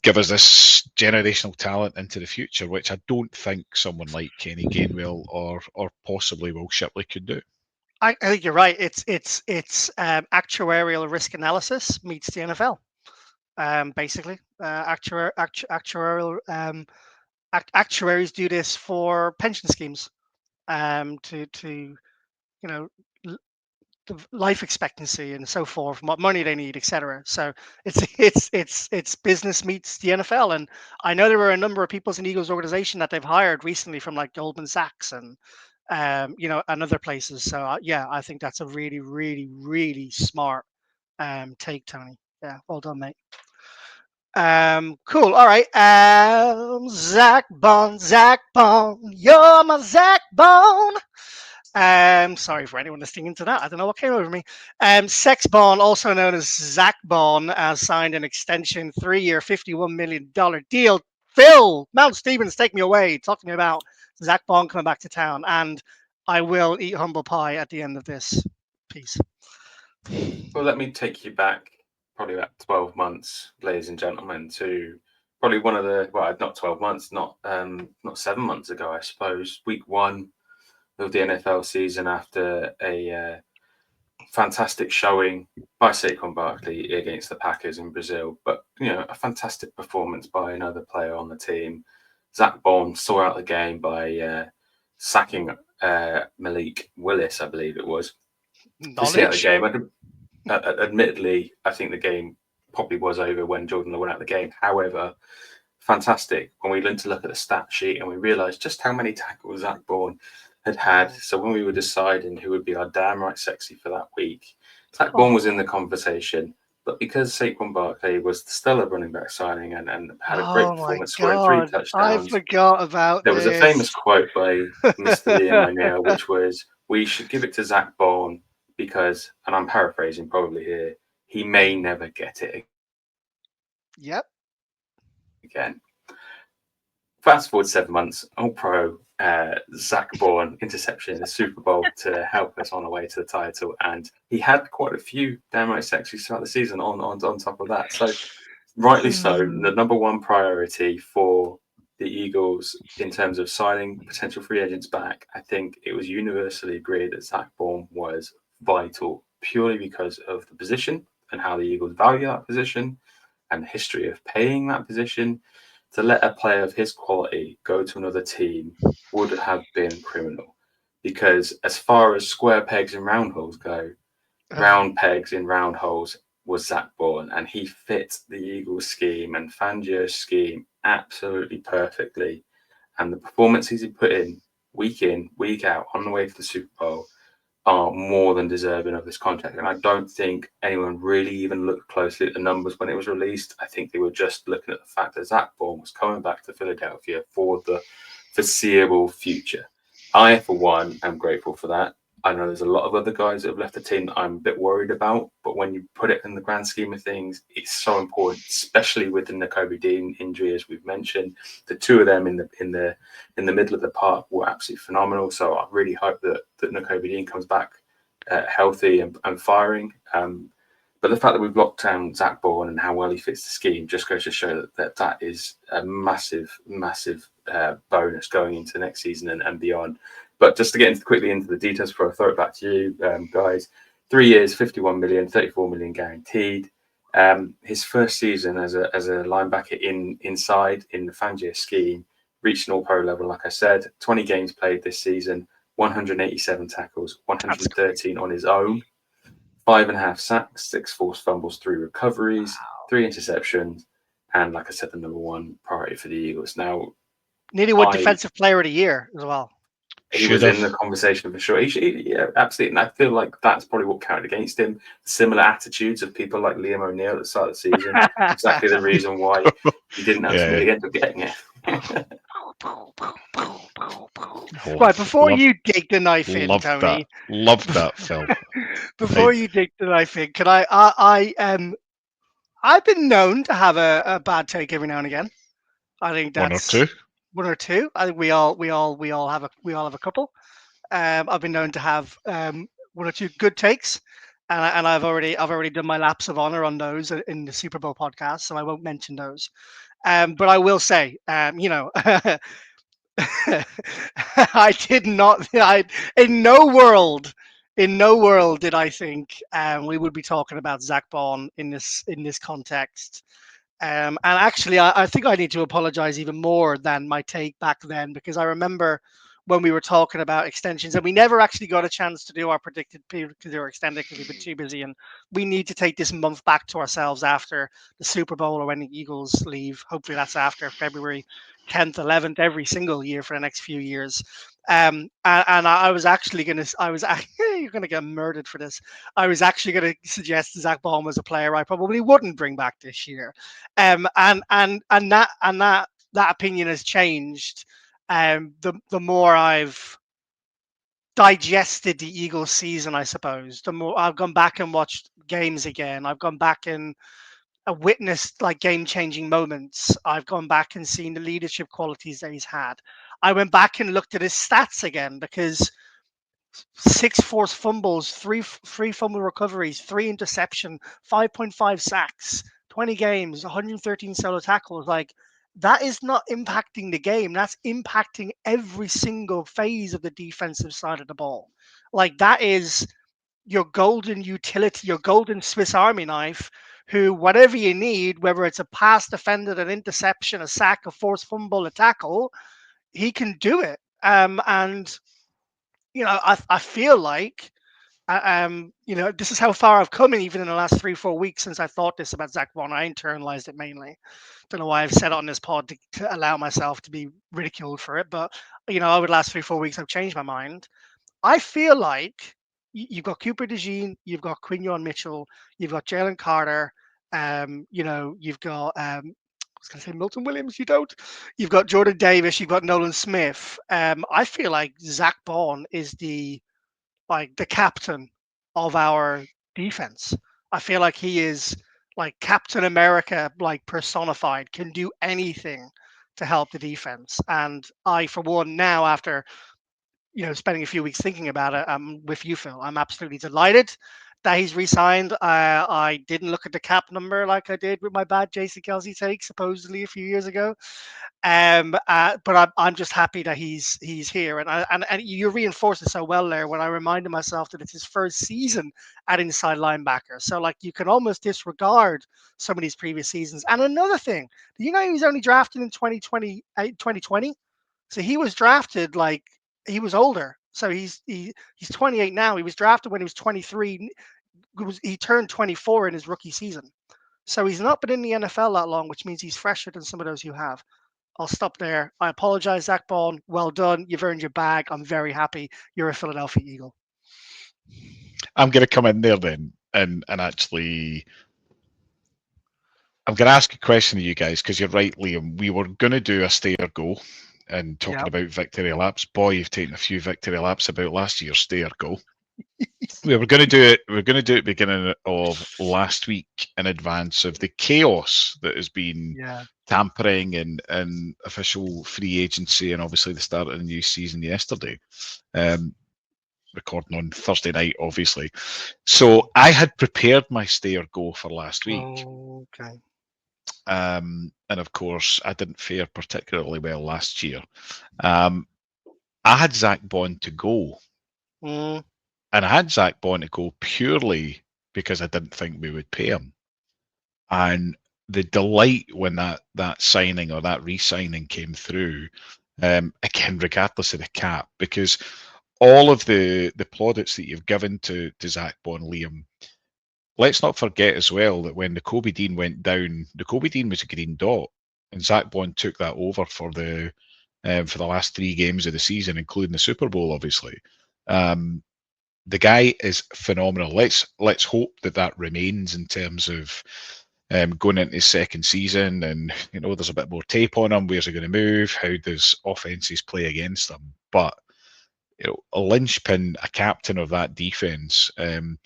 give us this generational talent into the future, which I don't think someone like Kenny Gainwell or possibly Will Shipley could do. I think you're right. It's actuarial risk analysis meets the NFL. Basically, actuarial actuaries do this for pension schemes, to the life expectancy and so forth, what money they need, etc. So it's business meets the NFL. And I know there were a number of people in the Eagles organization that they've hired recently from like Goldman Sachs and and other places. So yeah, I think that's a really, really, really smart take, Tony. Yeah, well done, mate. Cool. All right. Zach Bond, you're my Zach Bond. Sorry for anyone listening to that. I don't know what came over me. Sex Bond, also known as Zach Bond, has signed an extension 3-year, $51 million deal. Phil, Mount Stevens, take me away. Talk to me about Zach Bond coming back to town. And I will eat humble pie at the end of this piece. Well, let me take you back probably about 12 months, ladies and gentlemen, to probably one of the, well, not 12 months, not 7 months ago, I suppose, week 1 of the NFL season after a fantastic showing by Saquon Barkley against the Packers in Brazil, but a fantastic performance by another player on the team. Zach Bond saw out the game by sacking Malik Willis, I believe it was. To see out the game. Admittedly, I think the game probably was over when Jordan went out the game. However, fantastic when we learned to look at the stat sheet and we realised just how many tackles Zach Bourne had. So when we were deciding who would be our damn right sexy for that week, Zach Bourne was in the conversation. But because Saquon Barkley was still a running back signing and had a great performance, scoring 3 touchdowns. I forgot about There was a famous quote by Mr. Liam O'Neill, which was, "We should give it to Zach Bourne because," and I'm paraphrasing probably here, "he may never get it again." Fast forward 7 months, All-Pro Zach Bourne interception in the Super Bowl to help us on our way to the title, and he had quite a few downright sexy throughout the season on top of that. So, rightly so, the number one priority for the Eagles in terms of signing potential free agents back, I think it was universally agreed that Zach Bourne was vital, purely because of the position and how the Eagles value that position and the history of paying that position. To let a player of his quality go to another team would have been criminal, because as far as square pegs and round holes go, round pegs in round holes was Zach Bourne, and he fit the Eagles scheme and Fangio's scheme absolutely perfectly. And the performances he put in, week out, on the way to the Super Bowl, are more than deserving of this contract. And I don't think anyone really even looked closely at the numbers when it was released. I think they were just looking at the fact that Zach Bourne was coming back to Philadelphia for the foreseeable future. I, for one, am grateful for that. I know there's a lot of other guys that have left the team that I'm a bit worried about, but when you put it in the grand scheme of things, it's so important, especially with the Nakobe Dean injury, as we've mentioned. The two of them in the middle of the park were absolutely phenomenal. So I really hope that Nakobe Dean comes back healthy and firing. But the fact that we've locked down Zach Bourne and how well he fits the scheme just goes to show that is a massive, massive bonus going into next season and beyond. But just to get quickly into the details before I throw it back to you guys, 3 years, 51 million, 34 million guaranteed. His first season as a linebacker inside in the Fangio scheme reached an All-Pro level, like I said. 20 games played this season, 187 tackles, 113 on his own, 5.5 sacks, 6 forced fumbles, 3 recoveries, 3 interceptions, and like I said, the number one priority for the Eagles. Now, Nearly won Defensive Player of the Year as well. He was in the conversation for sure. Yeah, absolutely. And I feel like that's probably what counted against him. Similar attitudes of people like Liam O'Neill at the start of the season. Exactly the reason why he didn't ultimately end up getting it. Right, before you dig the knife in, Tony. Love that, Phil. Before you dig the knife in, can I've been known to have a bad take every now and again. I think that's one or two. I think we all have a couple. I've been known to have one or two good takes, and I've already done my laps of honor on those in the Super Bowl podcast, so I won't mention those. But I will say, I did not. In no world did I think we would be talking about Zach Bond in this context. And actually, I think I need to apologize even more than my take back then, because I remember when we were talking about extensions and we never actually got a chance to do our predicted period because they were extended because we've been too busy. And we need to take this month back to ourselves after the Super Bowl or when the Eagles leave. Hopefully that's after February 10th, 11th, every single year for the next few years. And I was actually going to, you're going to get murdered for this. I was actually going to suggest Zach Baum was a player I probably wouldn't bring back this year. And that opinion has changed. The more I've digested the Eagles season, I suppose, the more I've gone back and watched games again. I've gone back and witnessed like game-changing moments. I've gone back and seen the leadership qualities that he's had. I went back and looked at his stats again because 6 forced fumbles, 3 fumble recoveries, 3 interception, 5.5 sacks, 20 games, 113 solo tackles. Like, that is not impacting the game. That's impacting every single phase of the defensive side of the ball. Like, that is your golden utility, your golden Swiss Army knife, who, whatever you need, whether it's a pass defended, an interception, a sack, a forced fumble, a tackle, he can do it. And I feel like, this is how far I've come, even in the last 3-4 weeks since I thought this about Zach Bond. I internalized it mainly. Don't know why I've said it on this pod to allow myself to be ridiculed for it, but over the last 3-4 weeks, I've changed my mind. I feel like you've got Cooper DeJean, you've got Quinion Mitchell, you've got Jalen Carter, you've got I was going to say Milton Williams. You don't. You've got Jordan Davis. You've got Nolan Smith. I feel like Zach Bond is the captain of our defense. I feel like he is like Captain America, like personified, can do anything to help the defense. And I, for one, now after spending a few weeks thinking about it, I'm with you, Phil. I'm absolutely delighted that he's re-signed. I didn't look at the cap number like I did with my bad Jason Kelsey take supposedly a few years ago. But I'm just happy that he's here, and you reinforced it so well there when I reminded myself that it's his first season at inside linebacker. So like you can almost disregard some of these previous seasons. And another thing, he was only drafted in 2020, so he was drafted like he was older. So he's 28 now. He was drafted when he was 23. He turned 24 in his rookie season. So he's not been in the NFL that long, which means he's fresher than some of those who have. I'll stop there. I apologize, Zach Bond. Well done. You've earned your bag. I'm very happy. You're a Philadelphia Eagle. I'm going to come in there then and actually, I'm going to ask a question to you guys because you're right, Liam. We were going to do a stay or go and talking about victory laps. Boy, you've taken a few victory laps about last year's stay or go. We were going to do it. We're going to do it beginning of last week in advance of the chaos that has been tampering and official free agency and obviously the start of the new season yesterday. Recording on Thursday night, obviously. So I had prepared my stay or go for last week. Oh, okay. And of course, I didn't fare particularly well last year. I had Zach Bond to go. And I had Zach Bond to go purely because I didn't think we would pay him. And the delight when that signing or that re-signing came through, again, regardless of the cap, because all of the plaudits that you've given to Zach Bond, Liam, let's not forget as well that when the Kobe Dean went down, the Kobe Dean was a green dot, and Zach Bond took that over for the last 3 games of the season, including the Super Bowl, obviously. The guy is phenomenal. Let's hope that remains in terms of going into his second season, and there's a bit more tape on him. Where's he going to move? How does offenses play against him? But a linchpin, a captain of that defense. And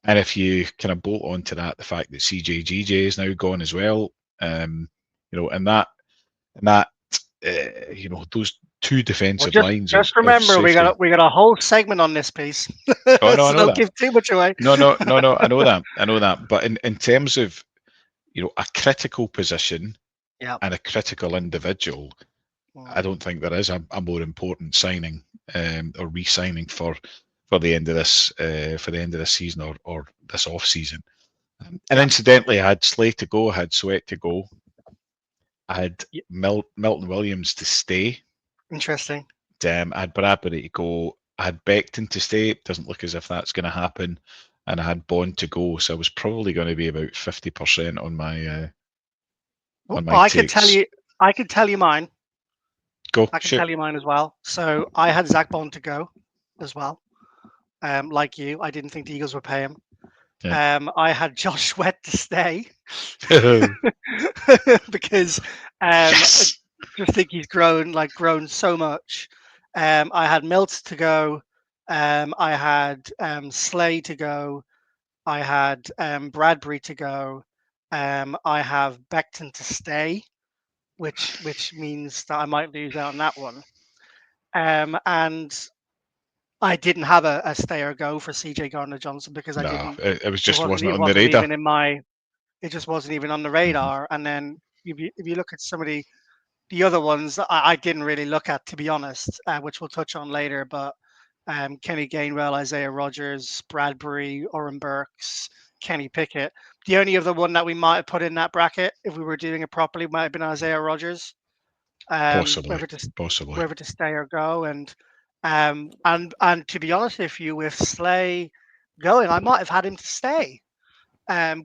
if you kind of bolt onto that, the fact that CJGJ is now gone as well, and that those 2 defensive lines. Just remember, we got a whole segment on this piece. Oh no, I know don't that. give too much away. No, I know that. But in terms of a critical position and a critical individual, I don't think there is a more important signing or re-signing for the end of this season or this off season. And incidentally, I had Slay to go, I had Sweat to go, I had Milton Williams to stay. Interesting. I had Bradbury to go. I had Becton to stay. It doesn't look as if that's going to happen. And I had Bond to go. So I was probably going to be about 50% on my I takes. could tell you mine. Go. I can tell you mine as well. So I had Zach Bond to go as well. Like you, I didn't think the Eagles would pay him. Yeah. I had Josh Sweat to stay because yes! I just think he's grown so much. I had Milt to go. I had Slay to go. I had Bradbury to go. I have Becton to stay, which means that I might lose out on that one. And I didn't have a stay or go for CJ Gardner-Johnson because I didn't. It wasn't on the radar. It just wasn't even on the radar. Mm-hmm. And then if you look at some of the other ones, I didn't really look at, to be honest, which we'll touch on later. But Kenny Gainwell, Isaiah Rodgers, Bradbury, Oren Burks, Kenny Pickett. The only other one that we might have put in that bracket, if we were doing it properly, might have been Isaiah Rodgers. Possibly. Whether to stay or go, and to be honest with you, with Slay going, I might have had him to stay,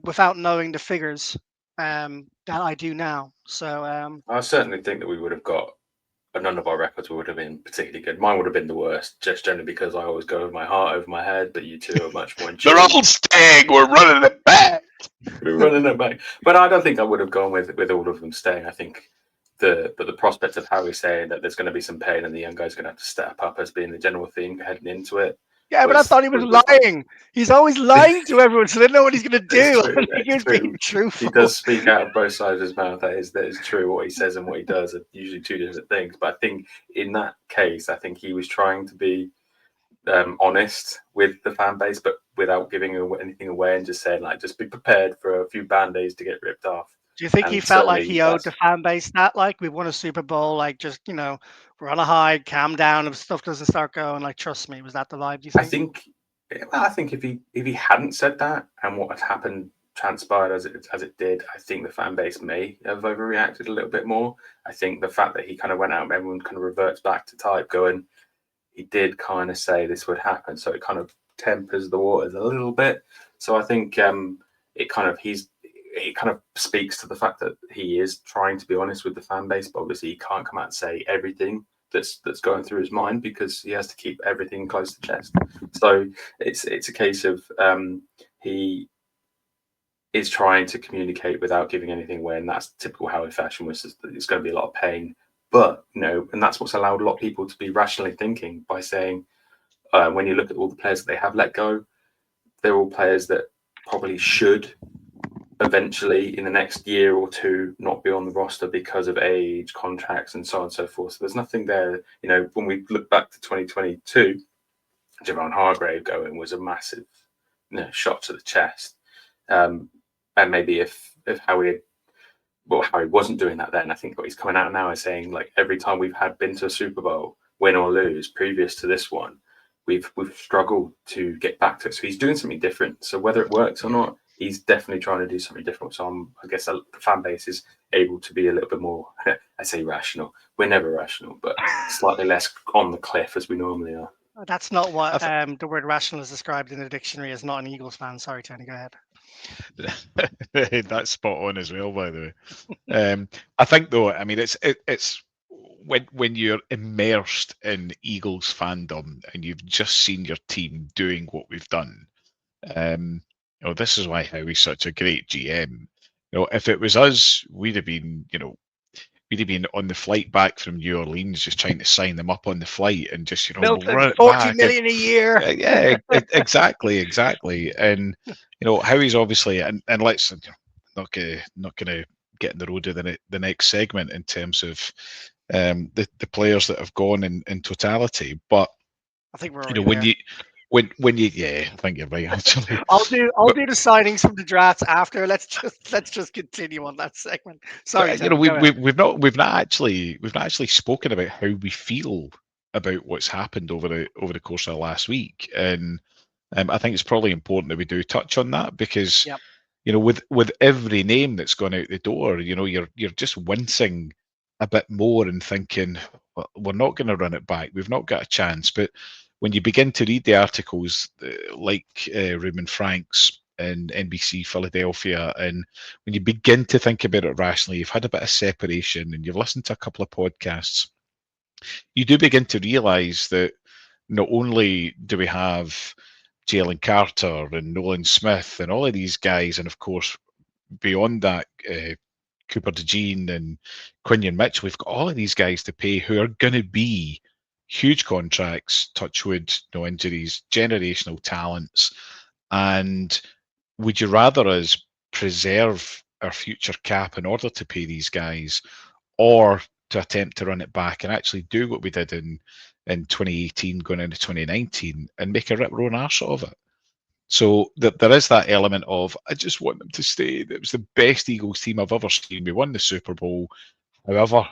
without knowing the figures that I do now. So I certainly think that we would have got. None of our records would have been particularly good. Mine would have been the worst, just generally because I always go with my heart over my head. But you two are much more. They're all staying. We're running it back. But I don't think I would have gone with all of them staying. I think the prospect of Harry saying that there's going to be some pain and the young guy's going to have to step up as being the general theme heading into it. Yeah, but I thought he was lying. He's always lying to everyone, so they know what he's going to do. He's being truthful. He does speak out of both sides of his mouth. That is true. What he says and what he does are usually 2 different things. But I think in that case, I think he was trying to be honest with the fan base, but without giving anything away and just saying, just be prepared for a few band-aids to get ripped off. Do you think he felt like he owed the fan base that? We've won a Super Bowl, just, we're on a high, calm down, if stuff doesn't start going, trust me. Was that the vibe, do you think? I think if he hadn't said that and what had happened transpired as it did, I think the fan base may have overreacted a little bit more. I think the fact that he kind of went out and everyone kind of reverts back to type going, he did kind of say this would happen. So it kind of tempers the waters a little bit. So I think it kind of speaks to the fact that he is trying to be honest with the fan base, but obviously he can't come out and say everything that's going through his mind because he has to keep everything close to chest. So it's a case of he is trying to communicate without giving anything away, and that's typical Howie fashion, which is that it's going to be a lot of pain. But and that's what's allowed a lot of people to be rationally thinking by saying, when you look at all the players that they have let go, they're all players that probably should eventually in the next year or two not be on the roster because of age, contracts, and so on and so forth. So there's nothing there. When we look back to 2022, Javon Hargrave going was a massive shot to the chest. And maybe if Howie wasn't doing that then, I think what he's coming out now is saying every time we've been to a Super Bowl, win or lose, previous to this one, we've struggled to get back to it. So he's doing something different. So whether it works or not, he's definitely trying to do something different. So I guess the fan base is able to be a little bit more, I say rational. We're never rational, but slightly less on the cliff as we normally are. That's not what the word rational is described in the dictionary as not an Eagles fan. Sorry, Tony, go ahead. That's spot on as well, by the way. I think though, I mean, it's when you're immersed in Eagles fandom and you've just seen your team doing what we've done. This is why Howie's such a great GM. If it was us, we'd have been on the flight back from New Orleans, just trying to sign them up on the flight and just we'll Milton, run it 40 back. million a year. Exactly. And Howie's obviously, and let's not gonna get in the road of the next segment in terms of the players that have gone in totality, but I think we're you know already when there. you when you I think you're right actually. I'll do the signings from the drafts after. Let's just continue on that segment. Sorry, But Tony, go ahead. we've not actually spoken about how we feel about what's happened over the course of the last week, and I think it's probably important that we do touch on that because Yep. with every name that's gone out the door, you're just wincing a bit more and thinking, well, we're not going to run it back. We've not got a chance. But when you begin to read the articles like Ruben Frank's in NBC Philadelphia, and when you begin to think about it rationally, you've had a bit of separation and you've listened to a couple of podcasts, you do begin to realise that not only do we have Jalen Carter and Nolan Smith and all of these guys, and of course, beyond that, Cooper DeJean and Quinion Mitchell, we've got all of these guys to pay who are going to be huge contracts, touchwood, no injuries, generational talents. And would you rather us preserve our future cap in order to pay these guys, or to attempt to run it back and actually do what we did in 2018 going into 2019 and make a rip roaring arse of it? So there is that element of, I just want them to stay. It was the best Eagles team I've ever seen. We won the Super Bowl. However,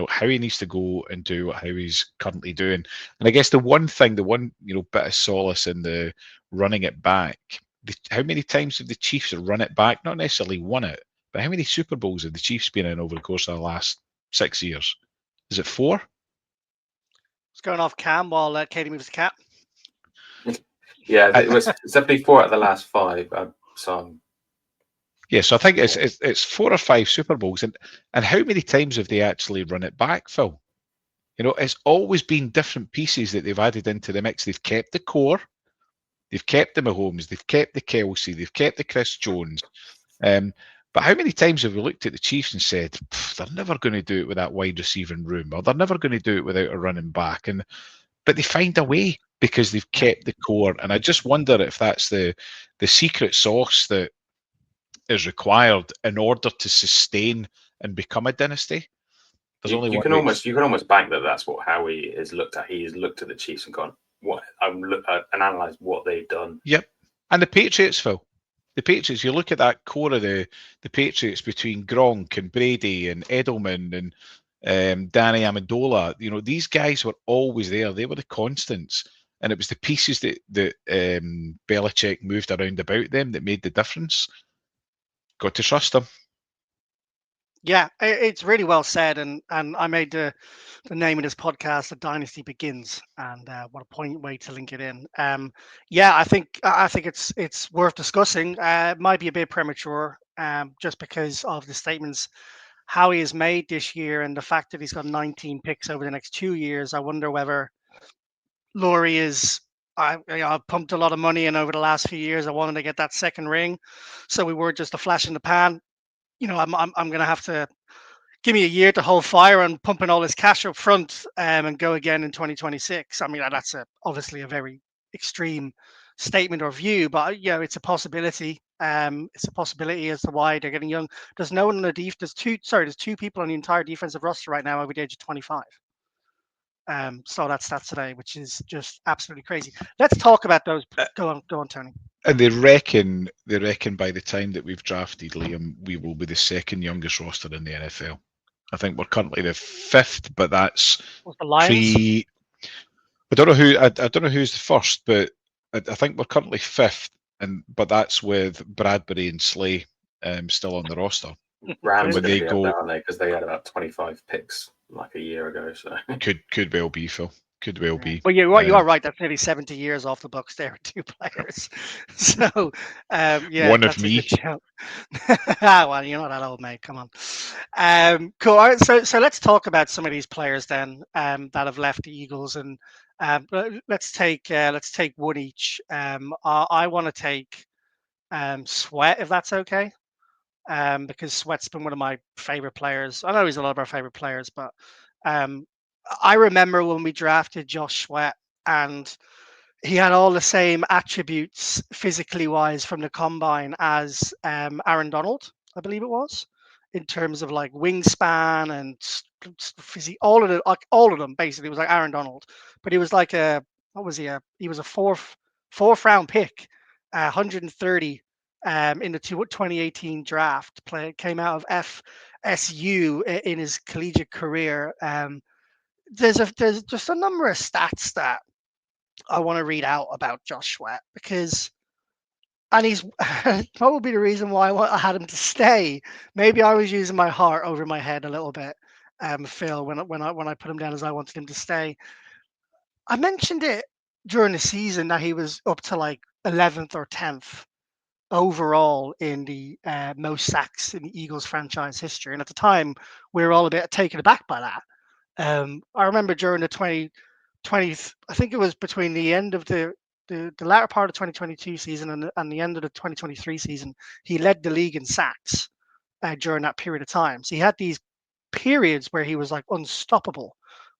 Howie needs to go and do what Howie's currently doing. And I guess the one bit of solace in the running it back, how many times have the Chiefs run it back? Not necessarily won it, but how many Super Bowls have the Chiefs been in over the course of the last 6 years? Is it 4? It's going off cam while Katie moves the cat. Yeah, it was definitely 4 out of the last 5. So yeah, so I think it's 4 or 5 Super Bowls, and how many times have they actually run it back, Phil? It's always been different pieces that they've added into the mix. They've kept the core, they've kept the Mahomes, they've kept the Kelsey, they've kept the Chris Jones. But how many times have we looked at the Chiefs and said, they're never going to do it with that wide receiving room, or they're never going to do it without a running back? But they find a way because they've kept the core. And I just wonder if that's the secret sauce that is required in order to sustain and become a dynasty. There's only you one can way. almost bank that that's what Howie has looked at. He has looked at the Chiefs and gone, what? And analysed what they've done. Yep. And the Patriots, Phil. The Patriots, you look at that core of the Patriots between Gronk and Brady and Edelman and Danny Amendola. These guys were always there. They were the constants. And it was the pieces that Belichick moved around about them that made the difference. Got to trust them. Yeah, it's really well said, and I made the name of this podcast "The Dynasty Begins," and what a point way to link it in. Yeah, I think it's worth discussing. It might be a bit premature, just because of the statements Howie has made this year and the fact that he's got 19 picks over the next 2 years. I wonder whether Laurie is. I've pumped a lot of money in over the last few years. I wanted to get that second ring, so we were just a flash in the pan. I'm going to have to give me a year to hold fire and pumping all this cash up front and go again in 2026. I mean, that's obviously a very extreme statement or view, but it's a possibility. It's a possibility as to why they're getting young. There's no one on the there's two people on the entire defensive roster right now over the age of 25. So that's today, which is just absolutely crazy. Let's talk about those. Go on, Tony. And they reckon by the time that we've drafted Liam, we will be the second youngest roster in the NFL. I think we're currently the 5th, but that's the Lions? I don't know who. I don't know who's the first, but I think we're currently 5th, but that's with Bradbury and Slay still on the roster. Rams are going to be up there, aren't they? Because they had about 25 picks like a year ago. So could well be, Phil. Could well be. But you are right. That's nearly 70 years off the books there with 2 players. So, yeah, One of that's a me. good shout. Well, you're not that old, mate. Come on. Cool. All right, so let's talk about some of these players then that have left the Eagles, and let's take one each. I want to take Sweat, if that's okay, because Sweat's been one of my favorite players. I know he's a lot of our favorite players, but um, I remember when we drafted Josh Sweat, and he had all the same attributes physically wise from the combine as Aaron Donald, I believe it was, in terms of like wingspan and physique. All of them basically was like Aaron Donald, but he was like a what was he? He was a fourth round pick, 130 in the 2018 draft. Came out of FSU in his collegiate career. There's just a number of stats that I want to read out about Josh Sweat because, and he's probably the reason why I had him to stay. Maybe I was using my heart over my head a little bit, Phil, when I put him down as I wanted him to stay. I mentioned it during the season that he was up to like 11th or 10th overall in the most sacks in the Eagles franchise history, and at the time we were all a bit taken aback by that. I remember during the 20, I think it was between the end of the latter part of the 2022 season and the end of the 2023 season, he led the league in sacks during that period of time. So he had these periods where he was like unstoppable.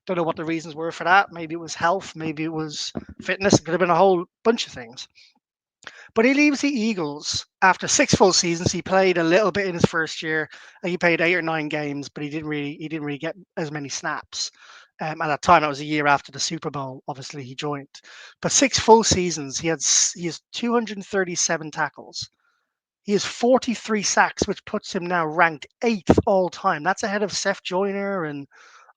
Don't know what the reasons were for that. Maybe it was health, maybe it was fitness. It could have been a whole bunch of things. But he leaves the Eagles after 6 full seasons. He played a little bit in his first year. He played 8 or 9 games, but he didn't really get as many snaps. At that time, that was a year after the Super Bowl. Obviously, he joined. But 6 full seasons, he has 237 tackles. He has 43 sacks, which puts him now ranked 8th all time. That's ahead of Seth Joyner and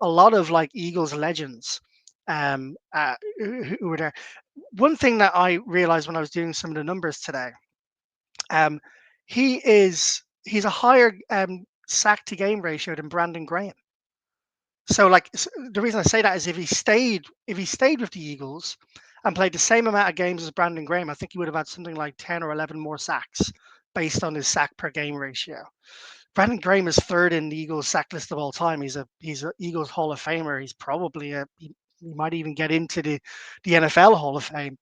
a lot of like Eagles legends who were there. One thing that I realized when I was doing some of the numbers today, um, he's a higher sack to game ratio than Brandon Graham. So like the reason I say that is if he stayed with the Eagles and played the same amount of games as Brandon Graham, I think he would have had something like 10 or 11 more sacks based on his sack per game ratio. Brandon Graham is third in the Eagles sack list of all time. He's a Eagles Hall of Famer. He's probably he might even get into the NFL Hall of Fame.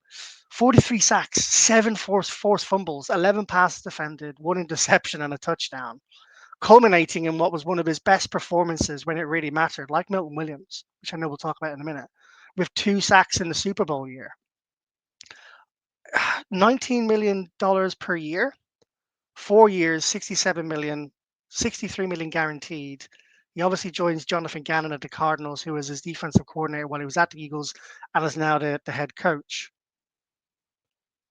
43 sacks, 7 forced fumbles, 11 passes defended, 1 interception, and a touchdown, culminating in what was one of his best performances when it really mattered, like Milton Williams, which I know we'll talk about in a minute, with 2 sacks in the Super Bowl year. $19 million per year, 4 years, 67 million, 63 million guaranteed. He obviously joins Jonathan Gannon at the Cardinals, who was his defensive coordinator while he was at the Eagles and is now the head coach.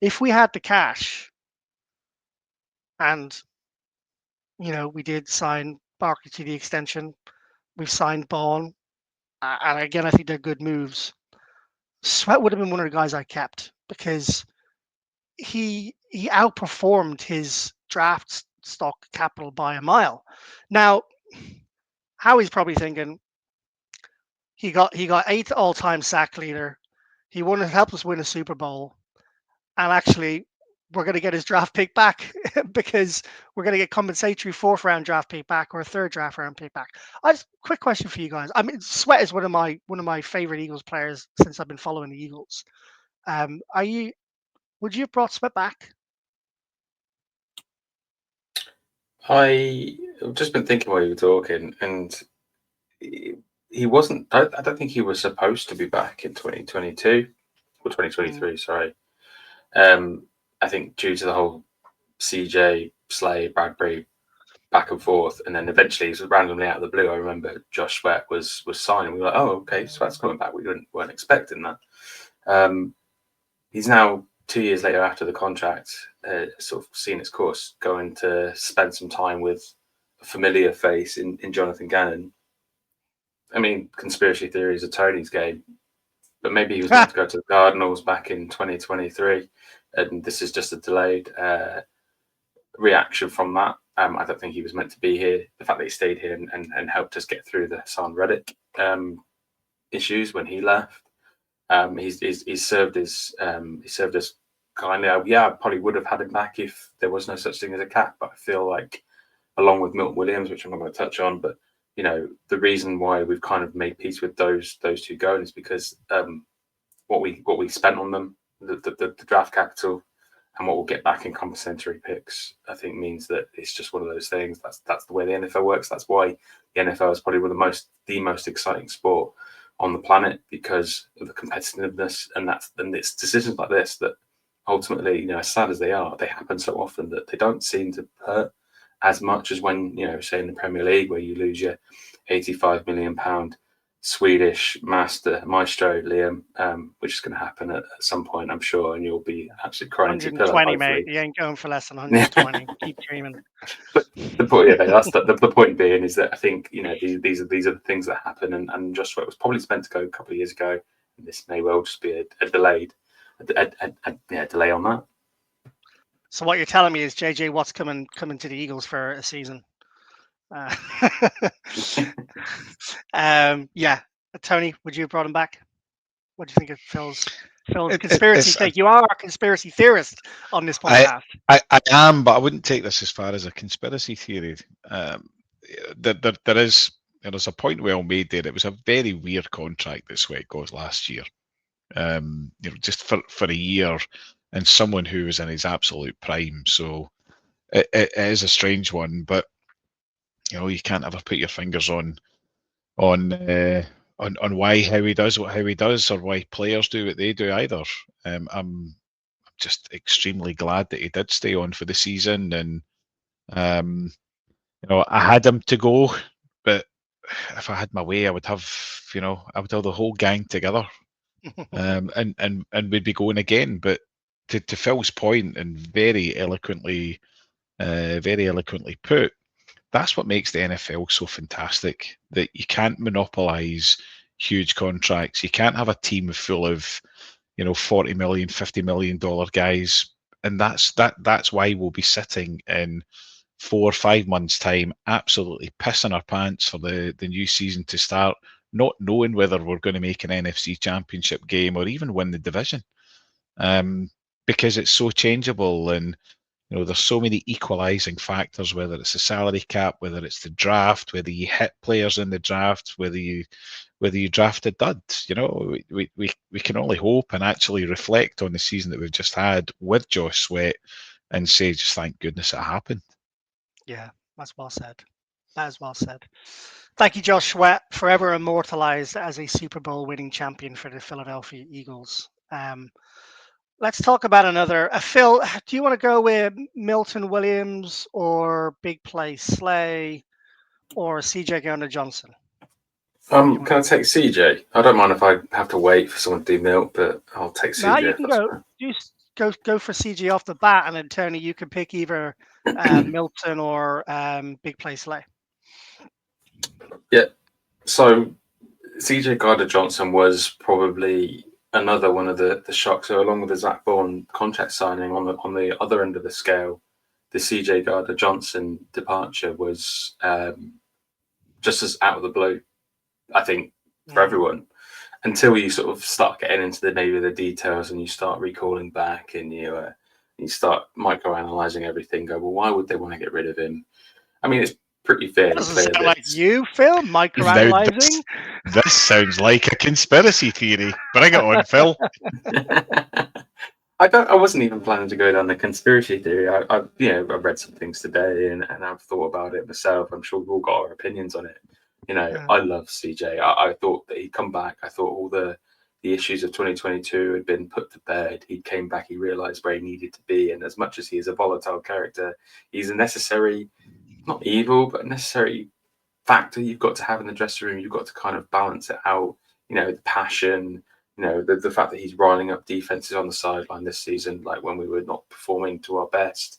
If we had the cash, and we did sign Barkley to the extension, we've signed Bond, and again, I think they're good moves. Sweat would have been one of the guys I kept because he outperformed his draft stock capital by a mile. Now, Howie's probably thinking he got 8th all-time sack leader. He helped us win a Super Bowl, and actually, we're going to get his draft pick back because we're going to get compensatory 4th-round draft pick back or a 3rd draft round pick back. Quick question for you guys. I mean, Sweat is one of my favorite Eagles players since I've been following the Eagles. Would you have brought Sweat back? I've just been thinking while you were talking, and he wasn't. I don't think he was supposed to be back in 2022 or 2023. Sorry. I think due to the whole CJ, Slay, Bradbury back and forth, and then eventually he was randomly out of the blue. I remember Josh Sweat was signed. We were like, oh, okay, Sweat's coming back. We weren't expecting that. He's now 2 years later after the contract, sort of seen its course, going to spend some time with a familiar face in Jonathan Gannon. I mean, conspiracy theories are Tony's game, but maybe he was meant to go to the Cardinals back in 2023, and this is just a delayed reaction from that. I don't think he was meant to be here. The fact that he stayed here and helped us get through the Hassan Reddick issues when he left. He's served his kindly. Yeah, I probably would have had him back if there was no such thing as a cap. But I feel like, along with Milton Williams, which I'm not going to touch on, but the reason why we've kind of made peace with those two going is because what we spent on them, the draft capital, and what we'll get back in compensatory picks, I think means that it's just one of those things. That's the way the NFL works. That's why the NFL is probably the most exciting sport on the planet, because of the competitiveness, and it's decisions like this that ultimately, as sad as they are, they happen so often that they don't seem to hurt as much as when, say in the Premier League, where you lose your £85 million Swedish maestro Liam, which is going to happen at some point, I'm sure, and you'll be absolutely crying into your pillow. 120, mate. You ain't going for less than 120. Keep dreaming. But the point, that's the point being is that I think these are the things that happen, and Josh Sweat was probably meant to go a couple of years ago, and this may well just be a delay on that. So what you're telling me is JJ Watt's coming to the Eagles for a season. Yeah, Tony, would you have brought him back? What do you think of Phil's conspiracy take? You are a conspiracy theorist on this podcast. I am, but I wouldn't take this as far as a conspiracy theory. There's a point well made there. It was a very weird contract that Sweat got last year. Just for a year, and someone who was in his absolute prime. So it is a strange one, but you can't ever put your fingers on how he does how he does, or why players do what they do either. I'm just extremely glad that he did stay on for the season, and I had him to go, but if I had my way, I would have the whole gang together, and we'd be going again. But to Phil's point, and very eloquently put, that's what makes the NFL so fantastic, that you can't monopolize huge contracts. You can't have a team full of, $40 million, $50 million guys. And that's why we'll be sitting in 4 or 5 months' time, absolutely pissing our pants for the new season to start, not knowing whether we're going to make an NFC championship game or even win the division. Because it's so changeable, and there's so many equalising factors, whether it's the salary cap, whether it's the draft, whether you hit players in the draft, whether you drafted duds. We can only hope and actually reflect on the season that we've just had with Josh Sweat and say, just thank goodness it happened. Yeah, that's well said. That is well said. Thank you, Josh Sweat, forever immortalized as a Super Bowl winning champion for the Philadelphia Eagles. Let's talk about another. Phil, do you want to go with Milton Williams or Big Play Slay or CJ Gardner-Johnson? Can I take CJ? I don't mind if I have to wait for someone to do Milt, but I'll take CJ. No, you can go. Just go for CJ off the bat, and then Tony, you can pick either Milton or Big Play Slay. Yeah. So CJ Gardner-Johnson was probably another one of the shocks. So along with the Zach Bourne contract signing on the other end of the scale, the CJ Gardner-Johnson departure was just as out of the blue, I think, for everyone, until you sort of start getting into maybe the details, and you start recalling back, and you start microanalyzing everything. Go, well, why would they want to get rid of him? I mean, it's pretty fairly Doesn't clear sound like you, Phil, microanalyzing. This sounds like a conspiracy theory. Bring it on, Phil. I wasn't even planning to go down the conspiracy theory. I read some things today, and I've thought about it myself. I'm sure we've all got our opinions on it. I love CJ. I thought that he'd come back. I thought all the issues of 2022 had been put to bed. He came back. He realized where he needed to be. And as much as he is a volatile character, he's a necessary, not evil, but a necessary factor you've got to have in the dressing room. You've got to kind of balance it out. The passion, the fact that he's riling up defenses on the sideline this season, like when we were not performing to our best.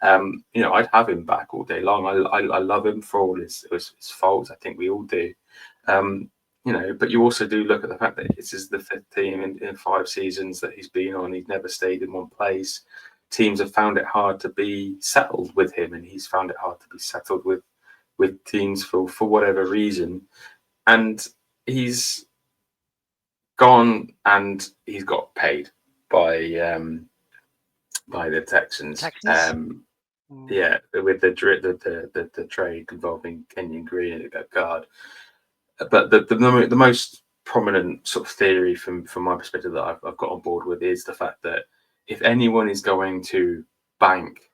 I'd have him back all day long. I love him for all his faults. I think we all do. But you also do look at the fact that this is the 5th team in 5 seasons that he's been on. He's never stayed in one place. Teams have found it hard to be settled with him, and he's found it hard to be settled with teams for whatever reason. And he's gone, and he's got paid by the Texans. Texans? Yeah, with the trade involving Kenyon Green at guard. But the most prominent sort of theory from my perspective that I've got on board with is the fact that if anyone is going to bank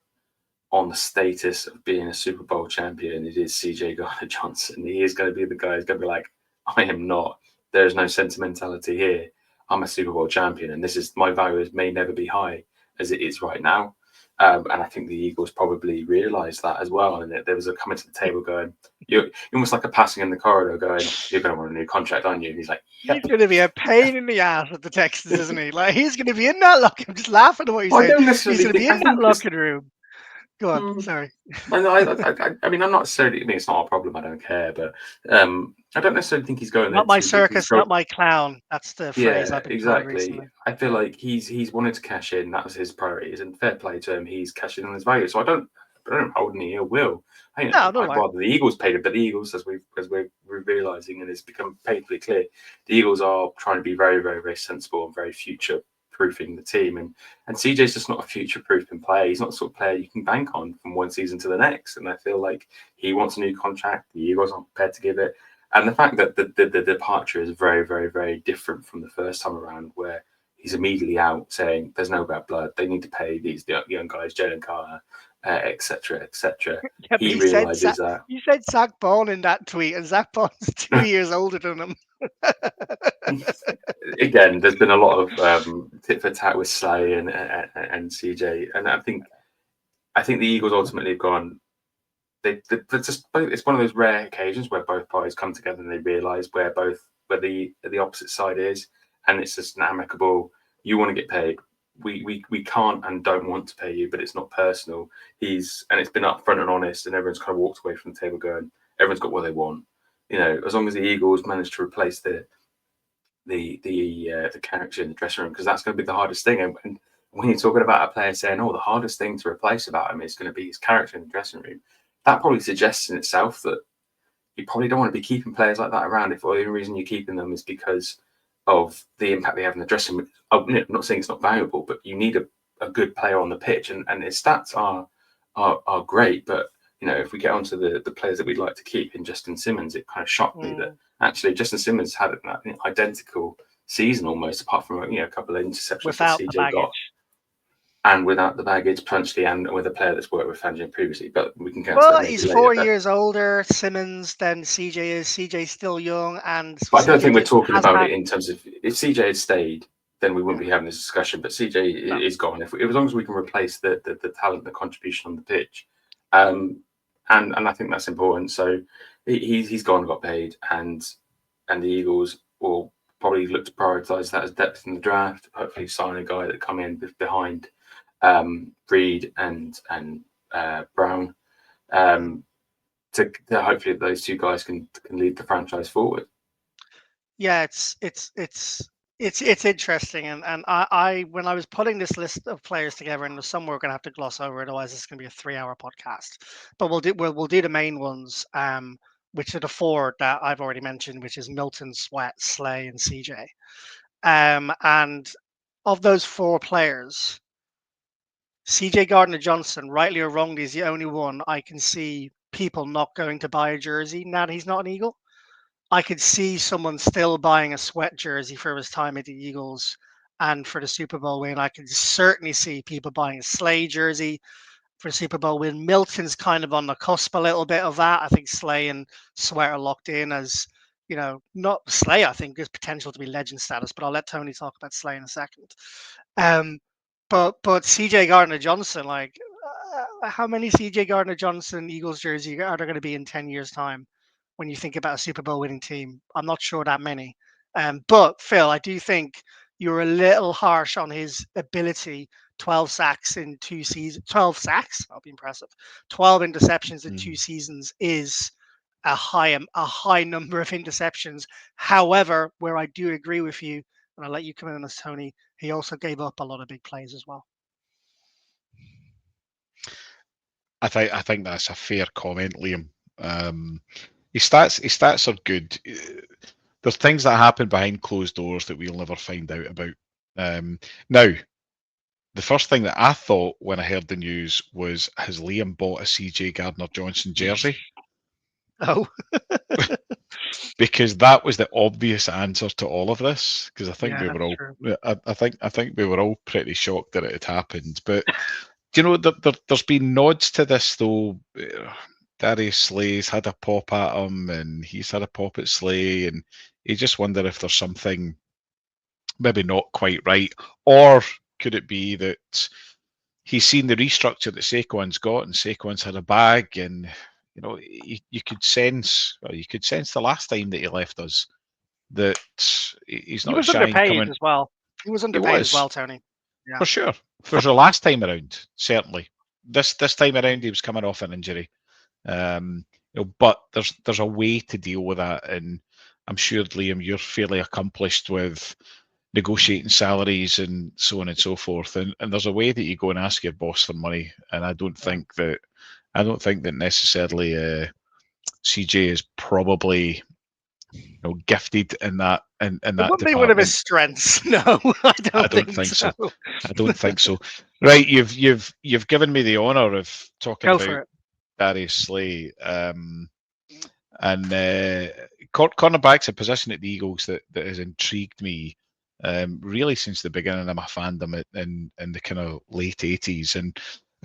on the status of being a Super Bowl champion, it is CJ Gardner-Johnson. He is going to be the guy who's going to be like, I am not. There's no sentimentality here. I'm a Super Bowl champion, and this is my value may never be high as it is right now. And I think the Eagles probably realised that as well. And there was a coming to the table going, you're almost like a passing in the corridor going, you're going to want a new contract, aren't you? And he's like, yep. He's going to be a pain in the ass at the Texans, isn't he? Like, he's going to be in that locker. I'm just laughing at what he's saying. He's going to be in that locker room. Go on, sorry. I mean, I'm not necessarily. I mean, it's not a problem. I don't care, but I don't necessarily think he's going. Not my circus, not my clown. That's the phrase I've been exactly. recently. I feel like he's wanted to cash in. That was his priorities, and fair play to him. He's cashing in his value. So I don't hold any ill will. I'd rather the Eagles paid it, but the Eagles, as we're realizing, and it's become painfully clear, the Eagles are trying to be very, very, very sensible and very future proofing the team, and CJ's just not a future proofing player. He's not the sort of player you can bank on from one season to the next, and I feel like he wants a new contract. The Eagles aren't prepared to give it, and the fact that the departure is very, very, very different from the first time around, where he's immediately out saying there's no bad blood, they need to pay these young guys, Jalen Carter, etc., etc. Yeah, he realizes that. You said Zach Bond in that tweet, and Zach Bond's 2 years older than him. Again, there's been a lot of tit for tat with Slay and CJ, and I think the Eagles ultimately have gone. It's one of those rare occasions where both parties come together and they realise where the opposite side is, and it's just an amicable. You want to get paid. We can't and don't want to pay you, but it's not personal. It's been upfront and honest, and everyone's kind of walked away from the table going, everyone's got what they want. As long as the Eagles manage to replace the character in the dressing room, because that's going to be the hardest thing. And when you're talking about a player saying, "Oh, the hardest thing to replace about him is going to be his character in the dressing room," that probably suggests in itself that you probably don't want to be keeping players like that around if the only reason you're keeping them is because of the impact they have in the dressing room. I'm not saying it's not valuable, but you need a good player on the pitch, and his stats are great, but if we get onto the players that we'd like to keep in Justin Simmons, it kind of shocked me that actually Justin Simmons had an identical season almost, apart from a couple of interceptions without that CJ got, and without the baggage potentially, and with a player that's worked with Fangio previously. But we can get to that he's later, 4 years older, Simmons, than CJ is. CJ's still young, and but I don't think we're talking about it in terms of if CJ had stayed, then we wouldn't be having this discussion. But CJ is gone. If as long as we can replace the talent, the contribution on the pitch, and I think that's important. So he's gone and got paid, and the Eagles will probably look to prioritise that as depth in the draft. Hopefully, sign a guy that come in behind Reed and Brown to hopefully those two guys can lead the franchise forward. Yeah, it's interesting, and I when I was putting this list of players together, and there's some we're going to have to gloss over, otherwise it's going to be a 3-hour podcast. But we'll do the main ones, which are the 4 that I've already mentioned, which is Milton, Sweat, Slay, and CJ. And of those 4 players, CJ Gardner-Johnson, rightly or wrongly, is the only one I can see people not going to buy a jersey now that he's not an Eagle. I could see someone still buying a Sweat jersey for his time at the Eagles and for the Super Bowl win. I could certainly see people buying a Slay jersey for the Super Bowl win. Milton's kind of on the cusp a little bit of that. I think Slay and Sweat are locked in as, not Slay, I think, has potential to be legend status, but I'll let Tony talk about Slay in a second. But CJ Gardner-Johnson, how many CJ Gardner-Johnson Eagles jersey are there going to be in 10 years' time? When you think about a Super Bowl winning team, I'm not sure that many. But Phil, I do think you're a little harsh on his ability. 12 sacks in 2 seasons. 12 sacks, that'll be impressive. 12 interceptions in 2 seasons is a high number of interceptions. However, where I do agree with you, and I'll let you come in on this, Tony, he also gave up a lot of big plays as well. I think that's a fair comment, Liam. His stats are good. there's things that happen behind closed doors that we'll never find out about. Now, the first thing that I thought when I heard the news was, has Liam bought a CJ Gardner-Johnson jersey? Oh, Because that was the obvious answer to all of this. Because I think yeah, we were that's all, true. I think we were all pretty shocked that it had happened. But do you know, there's been nods to this though. Darius Slay's had a pop at him, and he's had a pop at Slay, and you just wonder if there's something maybe not quite right, or could it be that he's seen the restructure that Saquon's got, and Saquon's had a bag, and you could sense, well, you could sense the last time that he left us that he's He not was shy in underpaid coming. as well. He was He underpaid as was, well, Tony. Yeah. for sure. For sure, last time around, certainly. This time around, he was coming off an injury. But there's a way to deal with that, and I'm sure, Liam, you're fairly accomplished with negotiating salaries and so on and so forth. And there's a way that you go and ask your boss for money, and I don't think that necessarily CJ is probably gifted in that It that wouldn't be one of his department. strengths. No, I I don't don't think think so. so. I don't think so. Right, you've given me the honour of talking Go about for it. Darius Slay. And cornerback's a position at the Eagles that has intrigued me really since the beginning of my fandom in the kind of late 80s. And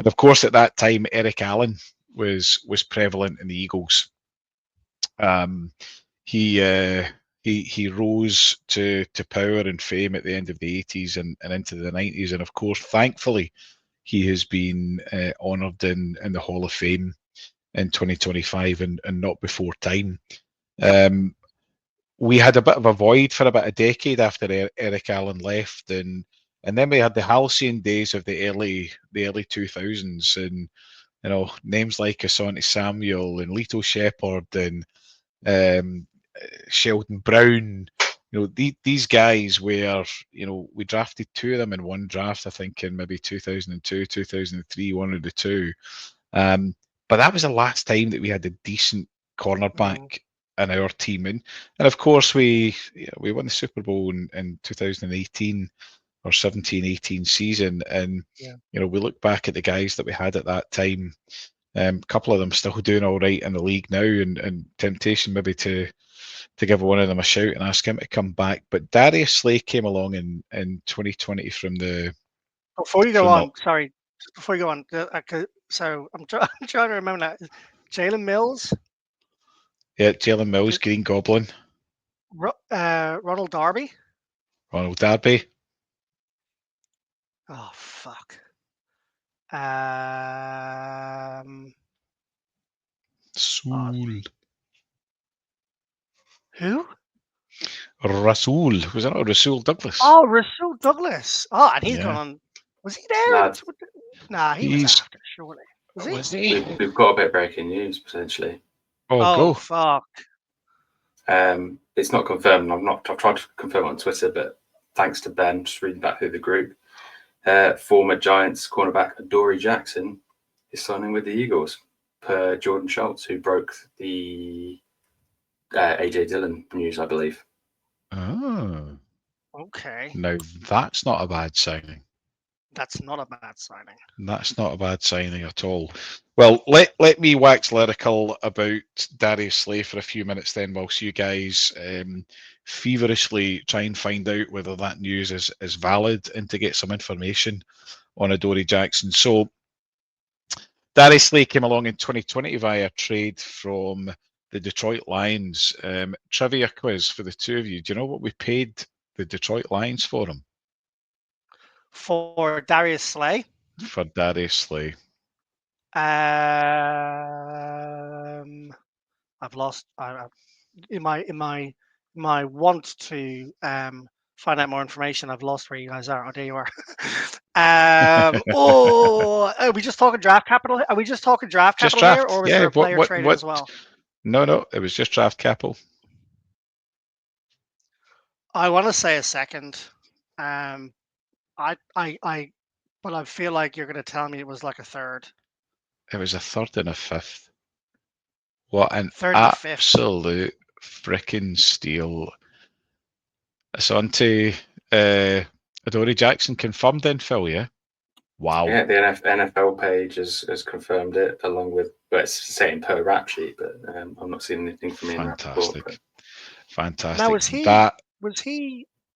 of course, at that time, Eric Allen was prevalent in the Eagles. He rose to power and fame at the end of the 80s and into the 90s. And of course, thankfully, he has been honoured in the Hall of Fame in 2025 and not before time. We had a bit of a void for about a decade after Eric Allen left, and then we had the halcyon days of the early 2000s, and names like Asante Samuel and Lito Shepherd and Sheldon Brown. These guys were, we drafted two of them in one draft, I think in maybe 2002, 2003, one of the two. But that was the last time that we had a decent cornerback in our team. And of course, we won the Super Bowl in 2018 or 17-18 season. And, we look back at the guys that we had at that time. A couple of them still doing all right in the league now, and temptation maybe to give one of them a shout and ask him to come back. But Darius Slay came along in 2020 from the. Before you go on, sorry, just before you go on, so I'm trying to remember that. Jalen Mills? Yeah, Jalen Mills, Green Goblin. Ronald Darby? Ronald Darby. Oh, fuck. Soul. Who? Rasul. Was it not Rasul Douglas? Oh, Rasul Douglas. Oh, and he's gone on. Was he there? Nah, he was after, surely. Was he? We've got a bit of breaking news, potentially. Oh, go. Fuck. It's not confirmed. I've tried to confirm on Twitter, but thanks to Ben, just reading back through the group, former Giants cornerback Adoree Jackson is signing with the Eagles, per Jordan Schultz, who broke the AJ Dillon news, I believe. Oh. Okay. Now, that's not a bad signing. That's not a bad signing. That's not a bad signing at all. Well, let me wax lyrical about Darius Slay for a few minutes then, whilst you guys feverishly try and find out whether that news is valid and to get some information on Adoree Jackson. So, Darius Slay came along in 2020 via trade from the Detroit Lions. Trivia quiz for the two of you. Do you know what we paid the Detroit Lions for him? For Darius Slay? For Darius Slay. I've lost. In my want to find out more information, I've lost where you guys are. Oh, there you are. Are we just talking draft capital? Are we just talking draft capital here, or was there a player traded as well? No, it was just draft capital. I want to say a second. But I feel like you're going to tell me it was like a third. It was a third and a fifth. What an third and a fifth. Absolute freaking steal. It's on to Adoree Jackson confirmed then, Phil, yeah? Wow. Yeah, the NFL page has confirmed it, along with, well, it's saying per rap sheet, but I'm not seeing anything from Ian Rappaport. Fantastic. But Fantastic. Now,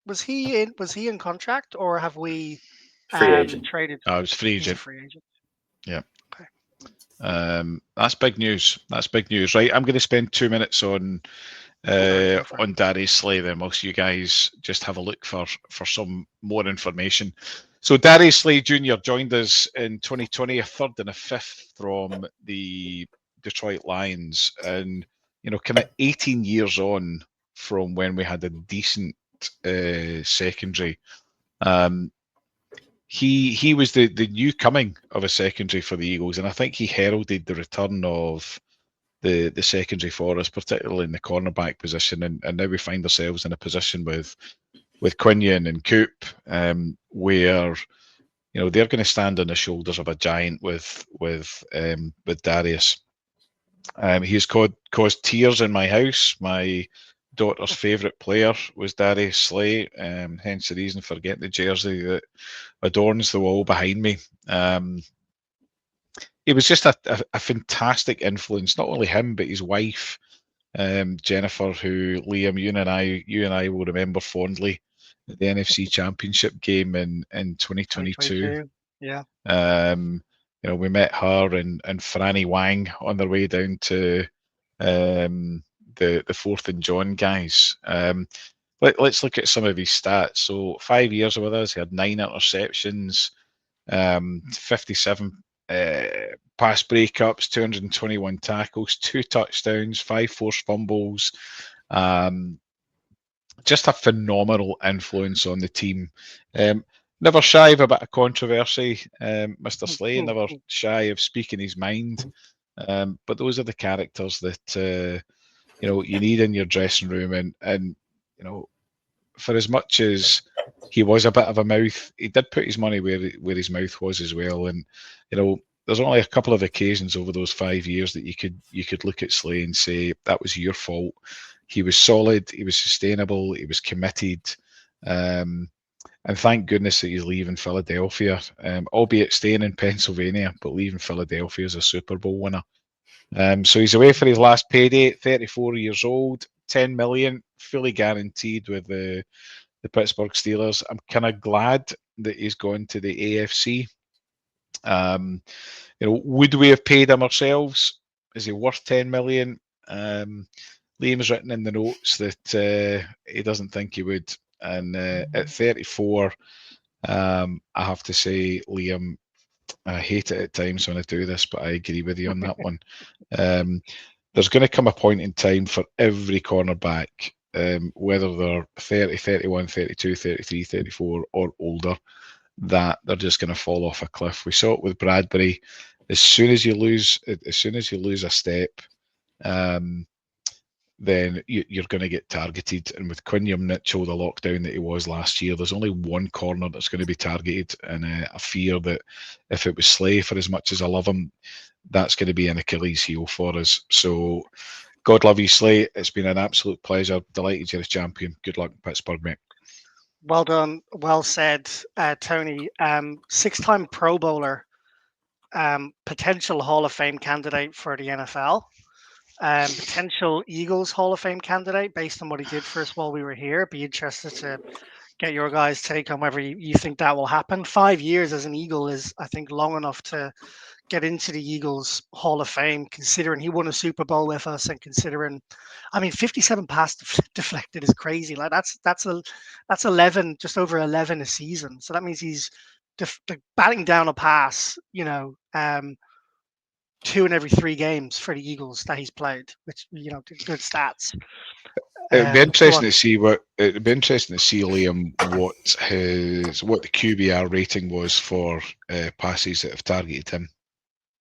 was he in contract, or have we free agent. traded? I was free He's a agent. free agent. Yeah. Okay. That's big news. That's big news. Right, I'm going to spend 2 minutes on Darius Slay then, whilst you guys just have a look for some more information. So Darius Slay Jr. joined us in 2020, a third and a fifth from the Detroit Lions, and kind of 18 years on from when we had a decent secondary. He was the new coming of a secondary for the Eagles, and I think he heralded the return of the secondary for us, particularly in the cornerback position. And now we find ourselves in a position with Quinion and Coop, where they're going to stand on the shoulders of a giant with Darius. He's caused tears in my house. My daughter's favourite player was Darius Slay, hence the reason for getting the jersey that adorns the wall behind me. He was just a fantastic influence, not only him, but his wife, Jennifer, who Liam, you and I will remember fondly at the NFC Championship game in 2022. Yeah. We met her and Franny Wang on their way down to the 4th and John guys. Let's look at some of his stats. So 5 years with us, he had 9 interceptions, 57 pass breakups, 221 tackles, 2 touchdowns, 5 forced fumbles. Just a phenomenal influence on the team. Never shy of a bit of controversy, Mr. Slay, never shy of speaking his mind. But those are the characters that you need in your dressing room, and for as much as he was a bit of a mouth, he did put his money where his mouth was as well. And there's only a couple of occasions over those 5 years that you could look at Slay and say that was your fault. He was solid, he was sustainable, he was committed, and thank goodness that he's leaving Philadelphia, albeit staying in Pennsylvania, but leaving Philadelphia as a Super Bowl winner. So he's away for his last payday, 34 years old, 10 million, fully guaranteed with the Pittsburgh Steelers. I'm kind of glad that he's gone to the AFC. Would we have paid him ourselves? Is he worth 10 million? Liam's written in the notes that he doesn't think he would. And at 34, I have to say, Liam, I hate it at times when I do this, but I agree with you on that one. There's going to come a point in time for every cornerback, whether they're 30, 31, 32, 33, 34 or older, that they're just going to fall off a cliff. We saw it with Bradbury. As soon as you lose a step, then you're going to get targeted. And with Quinion Mitchell, the lockdown that he was last year, there's only one corner that's going to be targeted. And I fear that if it was Slay, for as much as I love him, that's going to be an Achilles heel for us. So God love you, Slay. It's been an absolute pleasure. Delighted you're a champion. Good luck in Pittsburgh, mate. Well done. Well said, Tony. 6-time Pro Bowler, potential Hall of Fame candidate for the NFL. Potential Eagles Hall of Fame candidate based on what he did for us while we were here. Be interested to get your guys' take on whether you think that will happen. 5 years as an Eagle is, I think, long enough to get into the Eagles Hall of Fame, considering he won a Super Bowl with us, and considering, 57 pass deflected is crazy. Like that's 11, just over 11 a season. So that means he's batting down a pass, 2 in every 3 games for the Eagles that he's played, which good stats. It'd be interesting to see Liam what the QBR rating was for passes that have targeted him.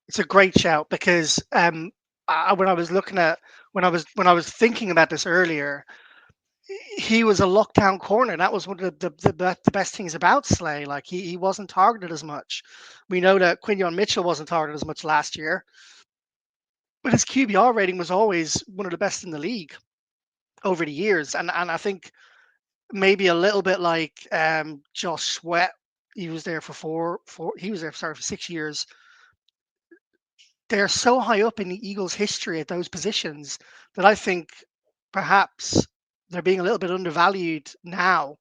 It's a great shout, because when I was thinking about this earlier, he was a lockdown corner. That was one of the best things about Slay. Like he wasn't targeted as much. We know that Quinion Mitchell wasn't targeted as much last year, but his QBR rating was always one of the best in the league over the years. And I think maybe a little bit like Josh Sweat. He was there for for 6 years. They're so high up in the Eagles' history at those positions that I think perhaps they're being a little bit undervalued now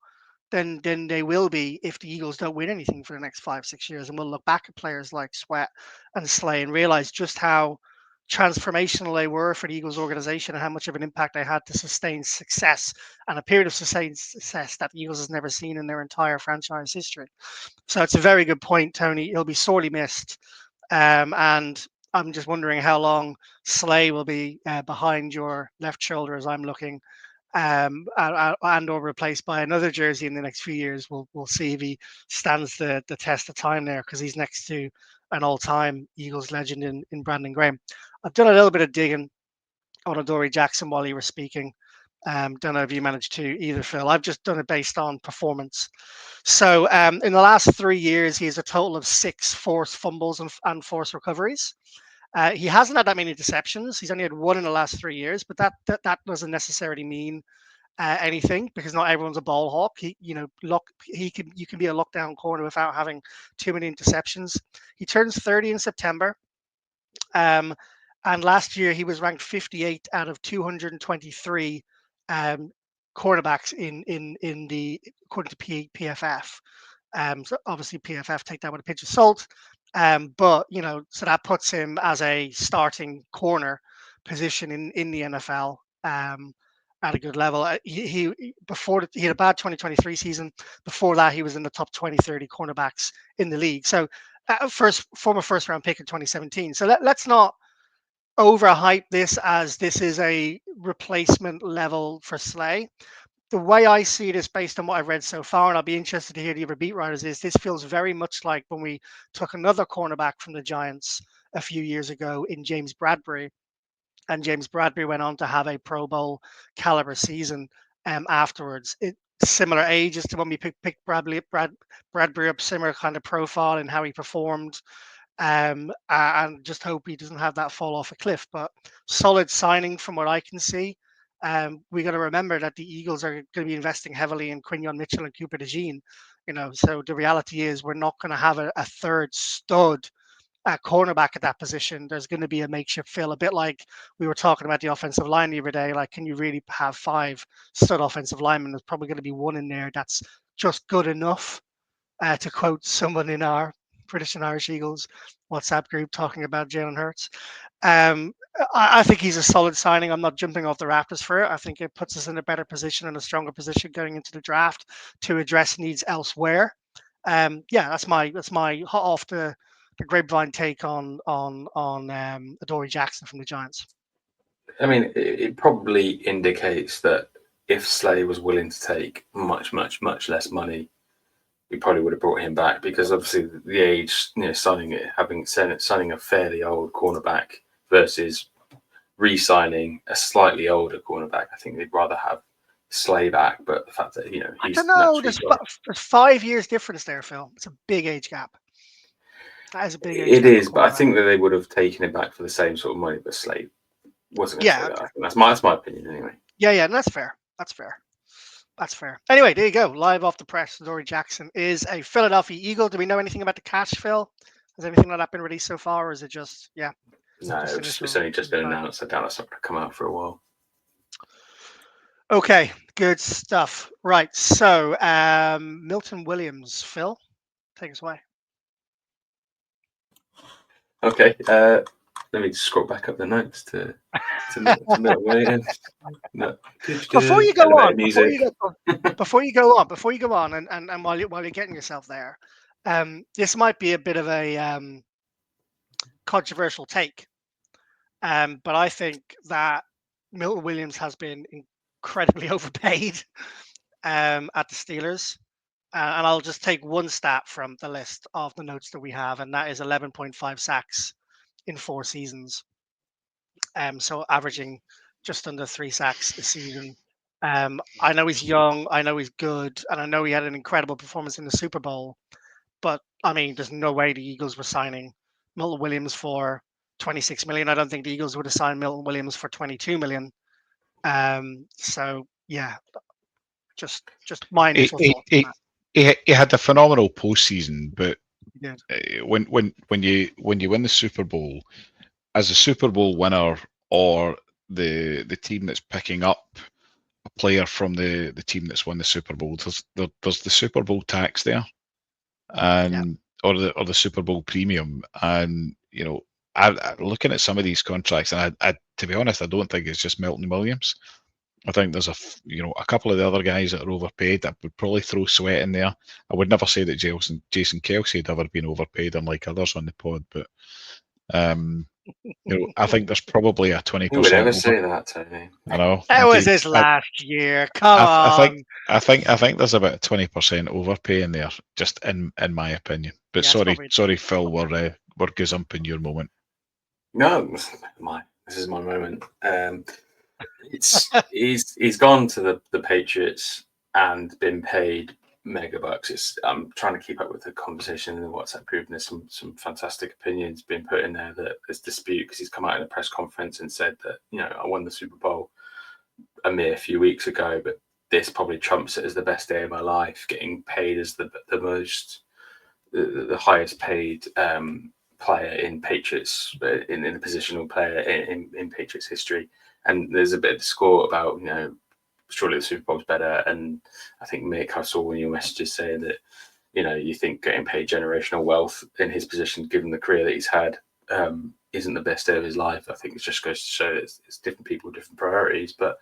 than they will be if the Eagles don't win anything for the next 5, 6 years. And we'll look back at players like Sweat and Slay and realize just how transformational they were for the Eagles organization and how much of an impact they had to sustain success and a period of sustained success that the Eagles has never seen in their entire franchise history. So it's a very good point, Tony. He'll be sorely missed. And I'm just wondering how long Slay will be behind your left shoulder as I'm looking, and or replaced by another jersey in the next few years. We'll see if he stands the test of time there, because he's next to an all-time Eagles legend in Brandon Graham. I've done a little bit of digging on Adoree Jackson while you were speaking. Don't know if you managed to either, Phil. I've just done it based on performance. So in the last 3 years, he has a total of 6 forced fumbles and forced recoveries. He hasn't had that many deceptions. He's only had one in the last 3 years, but that doesn't necessarily mean anything, because not everyone's a ball hawk. You can be a lockdown corner without having too many interceptions. He turns 30 in September. And last year he was ranked 58 out of 223 cornerbacks in the according to PFF. So obviously PFF take that with a pinch of salt. But so that puts him as a starting corner position in the NFL at a good level. He had a bad 2023 season. Before that, he was in the top 20-30 cornerbacks in the league. So former first round pick in 2017. So let's not overhype this as this is a replacement level for Slay. The way I see this, based on what I've read so far, and I'll be interested to hear the other beat writers, is this feels very much like when we took another cornerback from the Giants a few years ago in James Bradbury. And James Bradbury went on to have a Pro Bowl caliber season afterwards. Similar age as to when we picked Bradbury up, similar kind of profile and how he performed. And just hope he doesn't have that fall off a cliff. But solid signing from what I can see. We got to remember that the Eagles are going to be investing heavily in Quinyon Mitchell and Cooper DeJean. So the reality is we're not going to have a third stud at cornerback at that position. There's going to be a makeshift fill, a bit like we were talking about the offensive line the other day. Like, can you really have 5 stud offensive linemen? There's probably going to be one in there that's just good enough, to quote someone in our British and Irish Eagles WhatsApp group talking about Jalen Hurts. I think he's a solid signing. I'm not jumping off the rafters for it. I think it puts us in a better position and a stronger position going into the draft to address needs elsewhere. That's my hot off the grapevine take on Adoree Jackson from the Giants. I mean, it probably indicates that if Slay was willing to take much less money, we probably would have brought him back, because obviously the age, signing a fairly old cornerback versus re-signing a slightly older cornerback. I think they'd rather have Slay back, but the fact that I don't know. There's 5 years difference there, Phil. It's a big age gap. That is a big age gap. It is, but I think that they would have taken it back for the same sort of money, but Slay wasn't going to say that. I think that's my opinion anyway. Yeah, and that's fair. That's fair. Anyway, there you go. Live off the press, Adoree Jackson is a Philadelphia Eagle. Do we know anything about the cash, Phil? Has anything like that been released so far, or is it just, No, it's only just been announced. I doubt that's not going to come out for a while. Okay, good stuff. Right, so Milton Williams, Phil, take us away. Okay, let me just scroll back up the notes to Milton Williams. No. Before you go on, and while you're getting yourself there, this might be a bit of a controversial take, but I think that Milton Williams has been incredibly overpaid at the Steelers. And I'll just take one stat from the list of the notes that we have, and that is 11.5 sacks in 4 seasons. So averaging just under 3 sacks a season. I know he's young, I know he's good, and I know he had an incredible performance in the Super Bowl. But I mean, there's no way the Eagles were signing Milton Williams for $26 million. I don't think the Eagles would have signed Milton Williams for $22 million. So yeah, Just my He, initial thoughts on he, that. he had a phenomenal postseason, but He did. when you win the Super Bowl, as a Super Bowl winner or the team that's picking up a player from the team that's won the Super Bowl, there's the Super Bowl tax there, and or the Super Bowl premium, and looking at some of these contracts, and I to be honest, I don't think it's just Milton Williams. I think there's a couple of the other guys that are overpaid that would probably throw Sweat in there. I would never say that Jason Kelsey had ever been overpaid, unlike others on the pod, but I think there's probably a Who would 20% ever over. say that, Tony? I know. It was his last year. Come on. I think there's about a 20% overpay in there, just in my opinion. But Yeah, it's sorry, Phil, we're gazumping your moment. No, this is my moment. He's gone to the Patriots and been paid mega bucks. I'm trying to keep up with the conversation in the WhatsApp group, and there's some fantastic opinions being put in there that there's dispute because he's come out in a press conference and said that I won the Super Bowl a mere few weeks ago, but this probably trumps it as the best day of my life, getting paid as the highest paid player in Patriots, in a positional player in Patriots history. And there's a bit of discord about, surely the Super Bowl's better. And I think, Mick, I saw one of your messages saying that, you think getting paid generational wealth in his position, given the career that he's had, isn't the best day of his life. I think it just goes to show that it's different people, different priorities. But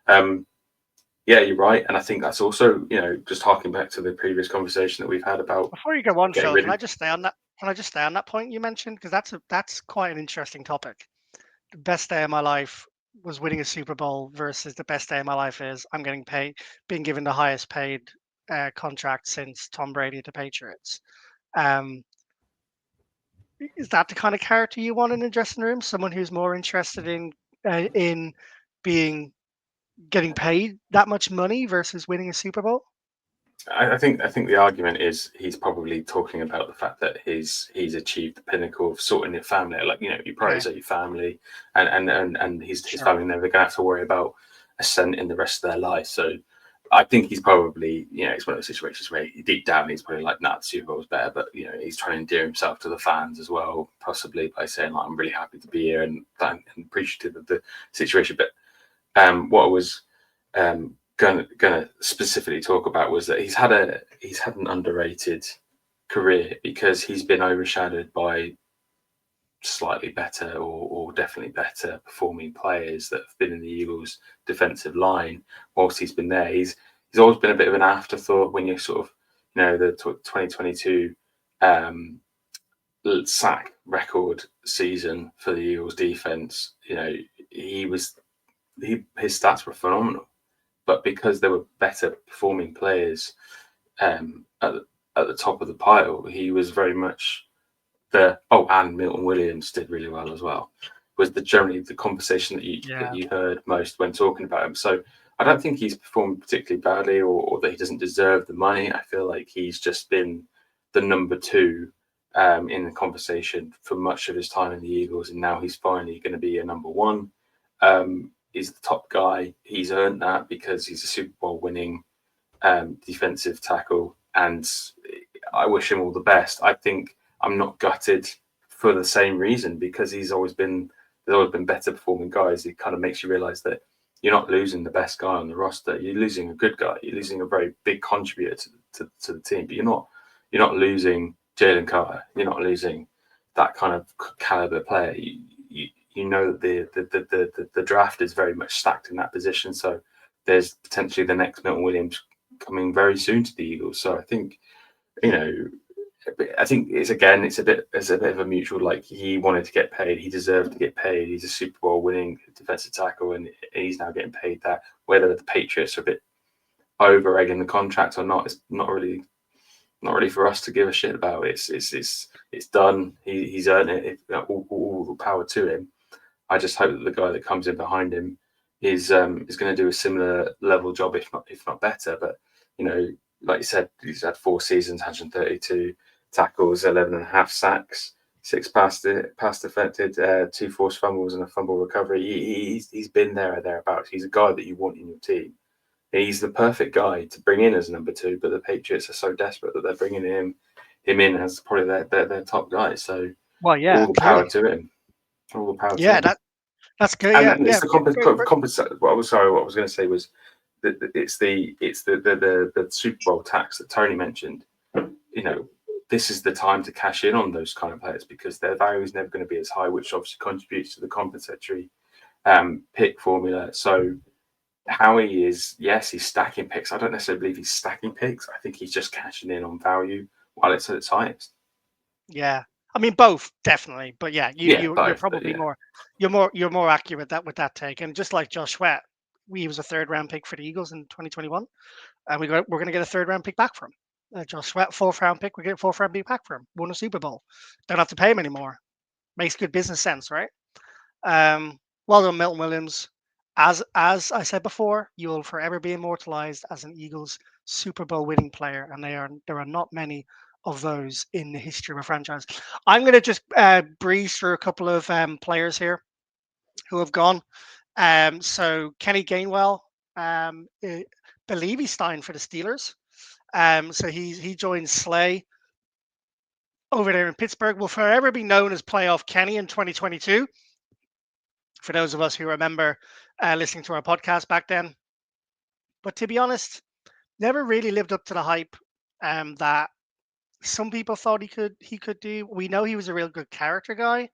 yeah, you're right. And I think that's also, just harking back to the previous conversation that we've had about. Before you go on, Phil, can I just stay on that? Can I just stay on that point you mentioned? Because that's quite an interesting topic. The best day of my life was winning a Super Bowl versus the best day of my life is I'm getting paid, being given the highest paid contract since Tom Brady at the Patriots. Is that the kind of character you want in the dressing room? Someone who's more interested in getting paid that much money versus winning a Super Bowl? I think the argument is he's probably talking about the fact that he's achieved the pinnacle of sorting your family. Like, you prioritize your family, and his family never going to have to worry about a cent in the rest of their life. So I think he's probably, it's one of those situations where deep down he's probably like, nah, the Super Bowl's better, but he's trying to endear himself to the fans as well, possibly by saying like, I'm really happy to be here and appreciative of the situation. But what I was gonna specifically talk about was that he's had an underrated career because he's been overshadowed by slightly better or definitely better performing players that have been in the Eagles defensive line whilst he's been there. He's always been a bit of an afterthought when you sort of the 2022 sack record season for the Eagles defense. His stats were phenomenal. But because there were better performing players at the top of the pile, he was very much and Milton Williams did really well as well. Was generally the conversation that you heard most when talking about him. So I don't think he's performed particularly badly or that he doesn't deserve the money. I feel like he's just been the number two in the conversation for much of his time in the Eagles, and now he's finally going to be a number one. He's the top guy. He's earned that because he's a Super Bowl winning defensive tackle, and I wish him all the best. I think I'm not gutted for the same reason because there's always been better performing guys. It kind of makes you realize that you're not losing the best guy on the roster. You're losing a good guy. You're losing a very big contributor to the team, but you're not losing Jalen Carter. You're not losing that kind of caliber player. You know that the draft is very much stacked in that position. So there's potentially the next Milton Williams coming very soon to the Eagles. So I think, it's a bit of a mutual, like, he wanted to get paid. He deserved to get paid. He's a Super Bowl winning defensive tackle and he's now getting paid that. Whether the Patriots are a bit over egging the contract or not, it's not really for us to give a shit about. It's done. He's earned it. All the power to him. I just hope that the guy that comes in behind him is going to do a similar level job, if not better. But like you said, he's had 4 seasons, 132 tackles, 11.5 sacks, 6 pass deflected, 2 forced fumbles, and a fumble recovery. He's been there or thereabouts. He's a guy that you want in your team. He's the perfect guy to bring in as number 2, but the Patriots are so desperate that they're bringing him in as probably their top guy. So Well, yeah, all the clearly. power to him. All the power to Yeah, him. that's good. And Yeah, then it's yeah. the Great. compensate. What I was going to say was that it's the Super Bowl tax that Tony mentioned. You know, this is the time to cash in on those kind of players because their value is never going to be as high, which obviously contributes to the compensatory pick formula. So Howie is, yes, he's stacking picks. I don't necessarily believe he's stacking picks. I think he's just cashing in on value while it's at its highest. Yeah, I mean both definitely, but yeah, you're Both, probably yeah. you're more accurate with that take. And just like Josh Sweat, he was a third round pick for the Eagles in 2021, and we're going to get a third round pick back from him. Josh Sweat, fourth round pick, we get a fourth round pick back from him. Won a Super Bowl, don't have to pay him anymore. Makes good business sense, right? Well done, Milton Williams. As I said before, you will forever be immortalized as an Eagles Super Bowl winning player, and there are not many of those in the history of a franchise. I'm going to just breeze through a couple of players here who have gone. So Kenny Gainwell, believe he's signed for the Steelers. So he joins Slay over there in Pittsburgh. Will forever be known as Playoff Kenny in 2022. For those of us who remember listening to our podcast back then. But to be honest, never really lived up to the hype that some people thought he could do. We know he was a real good character guy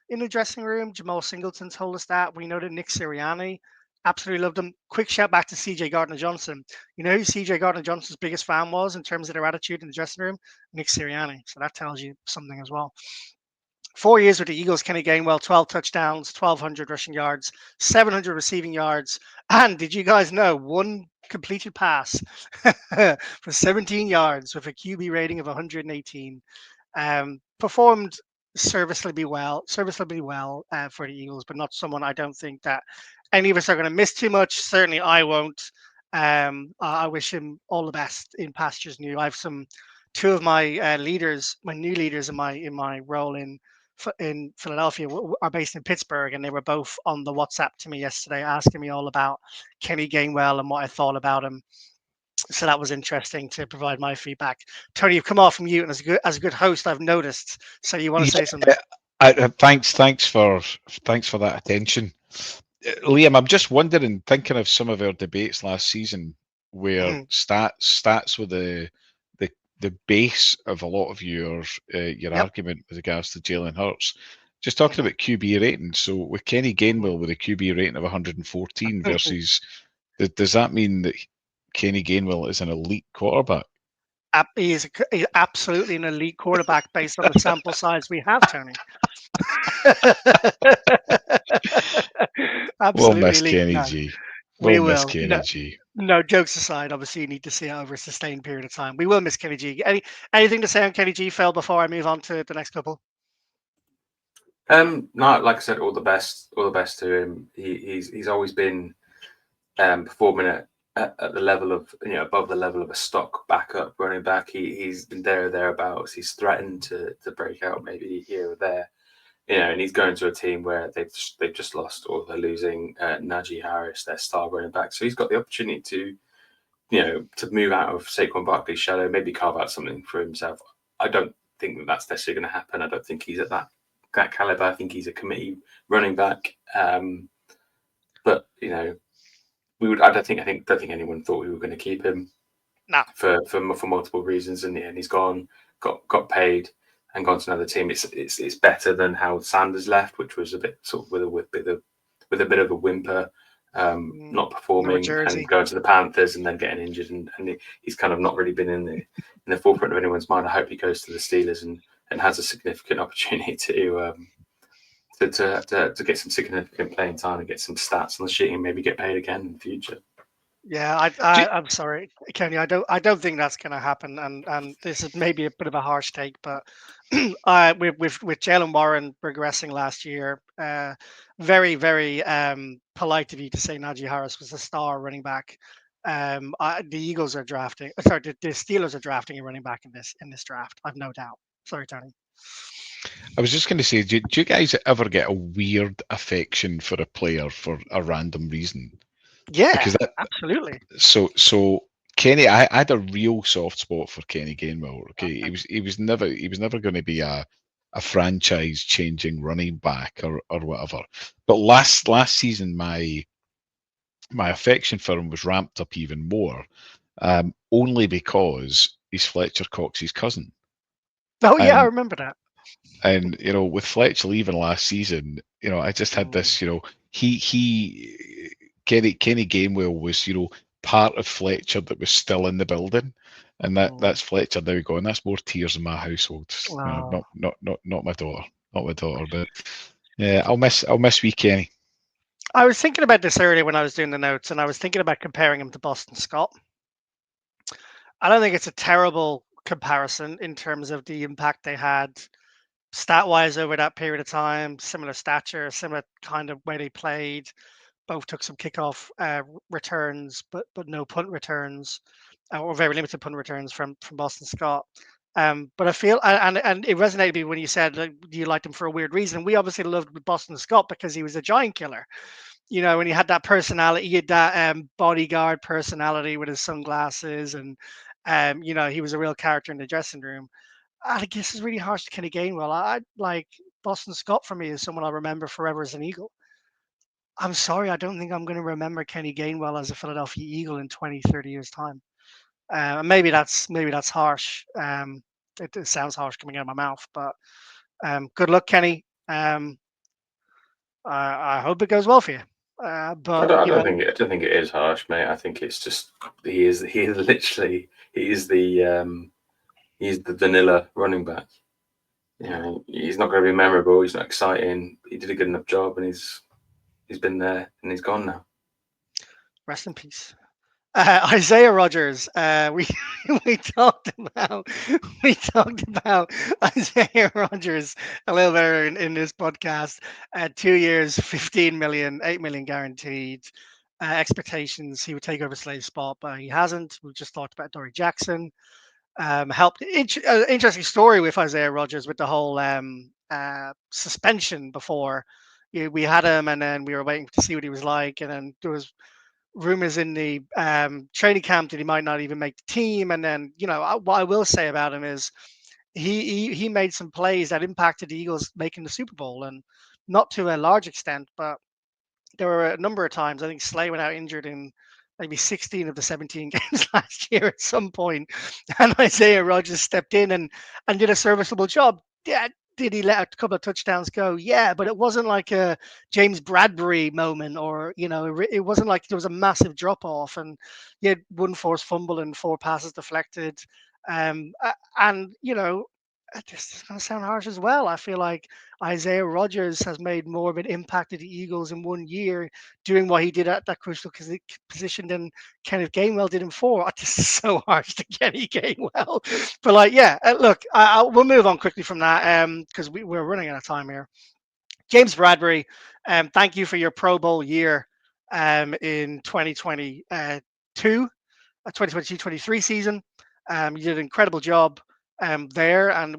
in the dressing room. Jamal Singleton told us that. We know that Nick Sirianni absolutely loved him. Quick shout back to CJ Gardner Johnson. You know who CJ Gardner Johnson's biggest fan was in terms of their attitude in the dressing room? Nick Sirianni. So that tells you something as well. 4 years with the Eagles, Kenny Gainwell, 12 touchdowns, 1,200 rushing yards, 700 receiving yards. And did you guys know one completed pass for 17 yards with a QB rating of 118? Performed serviceably well for the Eagles, but not someone I don't think that any of us are going to miss too much. Certainly, I won't. I wish him all the best in pastures new. I have two of my leaders, my new leaders in my role in Philadelphia are based in Pittsburgh, and they were both on the WhatsApp to me yesterday asking me all about Kenny Gainwell and what I thought about him. So that was interesting to provide my feedback. Tony, you've come off mute, and as a good host, I've noticed. So you want to say something? Thanks for that attention, Liam. I'm just wondering, thinking of some of our debates last season, where stats were the base of a lot of your argument with regards to Jalen Hurts. Just talking about QB rating. So with Kenny Gainwell with a QB rating of 114 versus, does that mean that Kenny Gainwell is an elite quarterback? He's absolutely an elite quarterback based on the sample size we have, Tony. Absolutely we'll miss elite. Kenny No, G. we We'll miss will. Kenny G. No, jokes aside, obviously you need to see it over a sustained period of time. We will miss Kenny G. Anything to say on Kenny G, Phil, before I move on to the next couple? No, like I said, all the best to him. He's always been performing at the level of, above the level of a stock backup running back. He's been there or thereabouts. He's threatened to break out maybe here or there, and he's going to a team where they've just lost, or they're losing Najee Harris, their star running back. So he's got the opportunity to move out of Saquon Barkley's shadow, maybe carve out something for himself. I don't think that's necessarily going to happen. I don't think he's at that caliber. I think he's a committee running back. But I don't think anyone thought we were going to keep him. No. For multiple reasons, and he's gone, got paid, and gone to another team. It's better than how Sanders left, which was a bit sort of with a bit of a whimper, not performing and going to the Panthers and then getting injured, and he's kind of not really been in the forefront of anyone's mind. I hope he goes to the Steelers and has a significant opportunity to get some significant playing time and get some stats on the sheet and maybe get paid again in the future. Yeah, I'm sorry, Kenny. I don't think that's going to happen, and this is maybe a bit of a harsh take, but with Jalen Warren progressing last year, very very polite of you to say Najee Harris was a star running back. The Eagles are drafting. Sorry, the Steelers are drafting a running back in this draft. I've no doubt. Sorry, Tony. I was just going to say, do you guys ever get a weird affection for a player for a random reason? Yeah, because that. absolutely. So Kenny, I had a real soft spot for Kenny Gainwell. Okay, he was never going to be a franchise changing running back or whatever. But last season, my affection for him was ramped up even more, only because he's Fletcher Cox's cousin. Oh yeah, I And remember that. with Fletcher leaving last season, I just had this, he Kenny Gainwell was, part of Fletcher that was still in the building. And that's Fletcher now going, that's more tears in my household. Oh. Not my daughter. Not my daughter. But yeah, I'll miss wee Kenny. I was thinking about this earlier when I was doing the notes, and I was thinking about comparing him to Boston Scott. I don't think it's a terrible comparison in terms of the impact they had stat wise over that period of time. Similar stature, similar kind of way they played. Both took some kickoff returns, but no punt returns, or very limited punt returns from Boston Scott. But I feel, and it resonated with me when you said like, you liked him for a weird reason. We obviously loved Boston Scott because he was a giant killer. When he had that personality, he had that bodyguard personality with his sunglasses, and he was a real character in the dressing room. I guess it's really harsh to Kenny Gainwell. I like Boston Scott for me is someone I'll remember forever as an Eagle. I'm sorry, I don't think I'm going to remember Kenny Gainwell as a Philadelphia Eagle in 20, 30 years time. Maybe that's harsh. It sounds harsh coming out of my mouth, but good luck, Kenny. I hope it goes well for you. I But don't, I don't think it. I don't think it is harsh, mate. I think it's just he's the vanilla running back. He's not going to be memorable. He's not exciting. He did a good enough job, and he's been there and he's gone now. rest in peace. Isaiah Rogers. We we talked about we talked about Isaiah Rogers a little bit in this podcast. 2 years, 15 million, 8 million guaranteed. Expectations he would take over Slave's spot, but he hasn't. We just talked about Dory Jackson. Helped. Interesting story with Isaiah Rogers with the whole suspension before. We had him, and then we were waiting to see what he was like, and then there was rumors in the training camp that he might not even make the team. And then, what I will say about him is he made some plays that impacted the Eagles making the Super Bowl, and not to a large extent, but there were a number of times. I think Slay went out injured in maybe 16 of the 17 games last year at some point, and Isaiah Rogers stepped in and did a serviceable job. Yeah, did he let a couple of touchdowns go? Yeah, but it wasn't like a James Bradbury moment, or it wasn't like there was a massive drop off, and he had one forced fumble and four passes deflected. And this is going to sound harsh as well. I feel like Isaiah Rogers has made more of an impact at the Eagles in 1 year doing what he did at that crucial position than Kenneth Gainwell did in 4. This is so harsh to Kenny Gainwell. But look, we'll move on quickly from that because we're running out of time here. James Bradbury, thank you for your Pro Bowl year in 2022-23 season. You did an incredible job there, and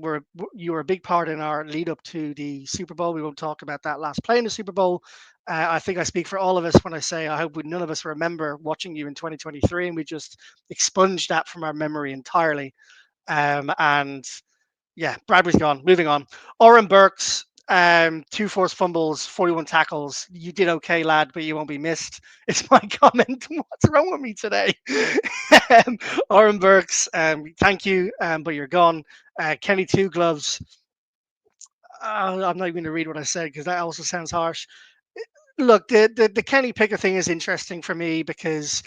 you were a big part in our lead up to the Super Bowl. We won't talk about that last play in the Super Bowl. I think I speak for all of us when I say I hope none of us remember watching you in 2023, and we just expunged that from our memory entirely. And yeah, Bradbury's gone. Moving on. Oren Burks, 2 forced fumbles, 41 tackles. You did okay, lad, but you won't be missed. It's my comment. What's wrong with me today? Oren Burks, thank you, but you're gone. Kenny Two Gloves. I'm not even going to read what I said because that also sounds harsh. Look, the Kenny Pickett thing is interesting for me because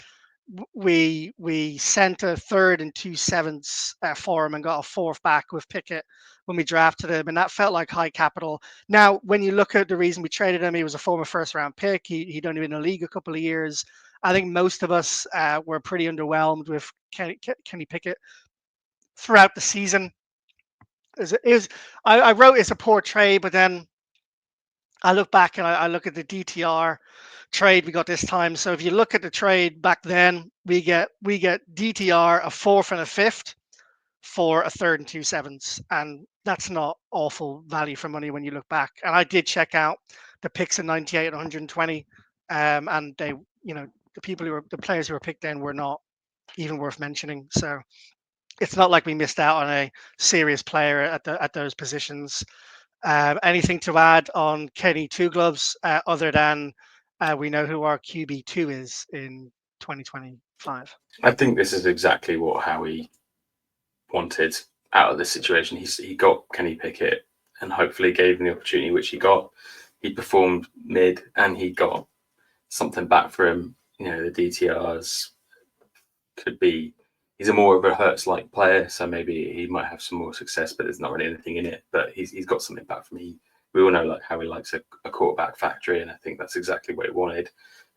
we sent a third and 2/7 for him and got a fourth back with Pickett when we drafted him, and that felt like high capital. Now, when you look at the reason we traded him, he was a former first round pick. He'd only been in the league a couple of years. I think most of us were pretty underwhelmed with Kenny Pickett throughout the season. I wrote it's a poor trade, but then I look back and I look at the DTR trade we got this time. So if you look at the trade back then, we get DTR, a fourth and a fifth for a third and 2/7, and that's not awful value for money when you look back. And I did check out the picks in 98 and 120, and they the players who were picked then were not even worth mentioning. So it's not like we missed out on a serious player at those positions. Anything to add on Kenny Two Gloves other than we know who our QB2 is in 2025? I think this is exactly what Howie wanted out of this situation. He got Kenny Pickett and hopefully gave him the opportunity, which he got. He performed mid and he got something back for him. The DTRs could be. He's a more of a Hurts-like player, so maybe he might have some more success, but there's not really anything in it. But he's got something back from me. We all know how he likes a quarterback factory, and I think that's exactly what he wanted.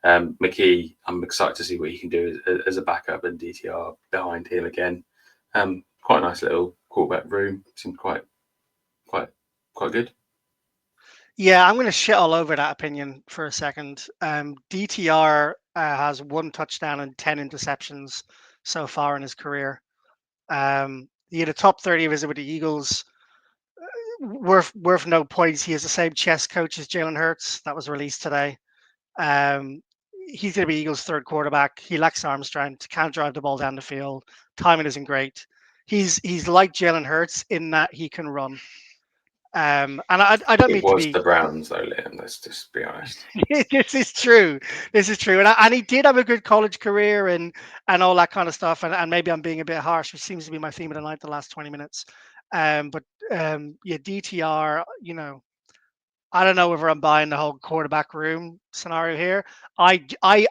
McKee, I'm excited to see what he can do as a backup and DTR behind him again. Quite a nice little quarterback room. Seemed quite good. Yeah, I'm going to shit all over that opinion for a second. DTR has 1 touchdown and 10 interceptions so far in his career. He had a top 30 visit with the Eagles. Worth no points. He has the same chess coach as Jalen Hurts. That was released today. He's going to be Eagles' 3rd quarterback. He lacks arm strength. Can't drive the ball down the field. Timing isn't great. He's like Jalen Hurts in that he can run. And I don't mean to be. It was the Browns, though, Liam. Let's just be honest. This is true. And he did have a good college career and all that kind of stuff. And maybe I'm being a bit harsh, which seems to be my theme of the night, the last 20 minutes. But yeah, DTR. I don't know whether I'm buying the whole quarterback room scenario here. I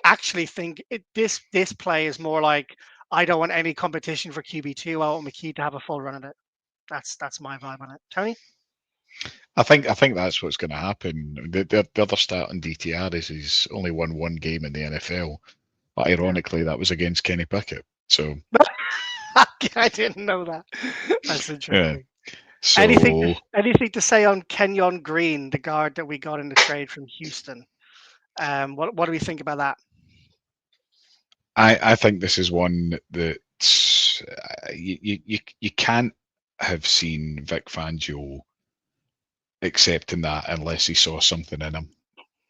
actually think this play is more like I don't want any competition for QB2. I want McKee to have a full run at it. That's my vibe on it. Tony? I think that's what's going to happen. The other stat on DTR is he's only won 1 game in the NFL, but ironically that was against Kenny Pickett. So I didn't know that. That's interesting. Yeah. So anything to say on Kenyon Green, the guard that we got in the trade from Houston? What do we think about that? I think this is one that you can't have seen Vic Fangio accepting that unless he saw something in him.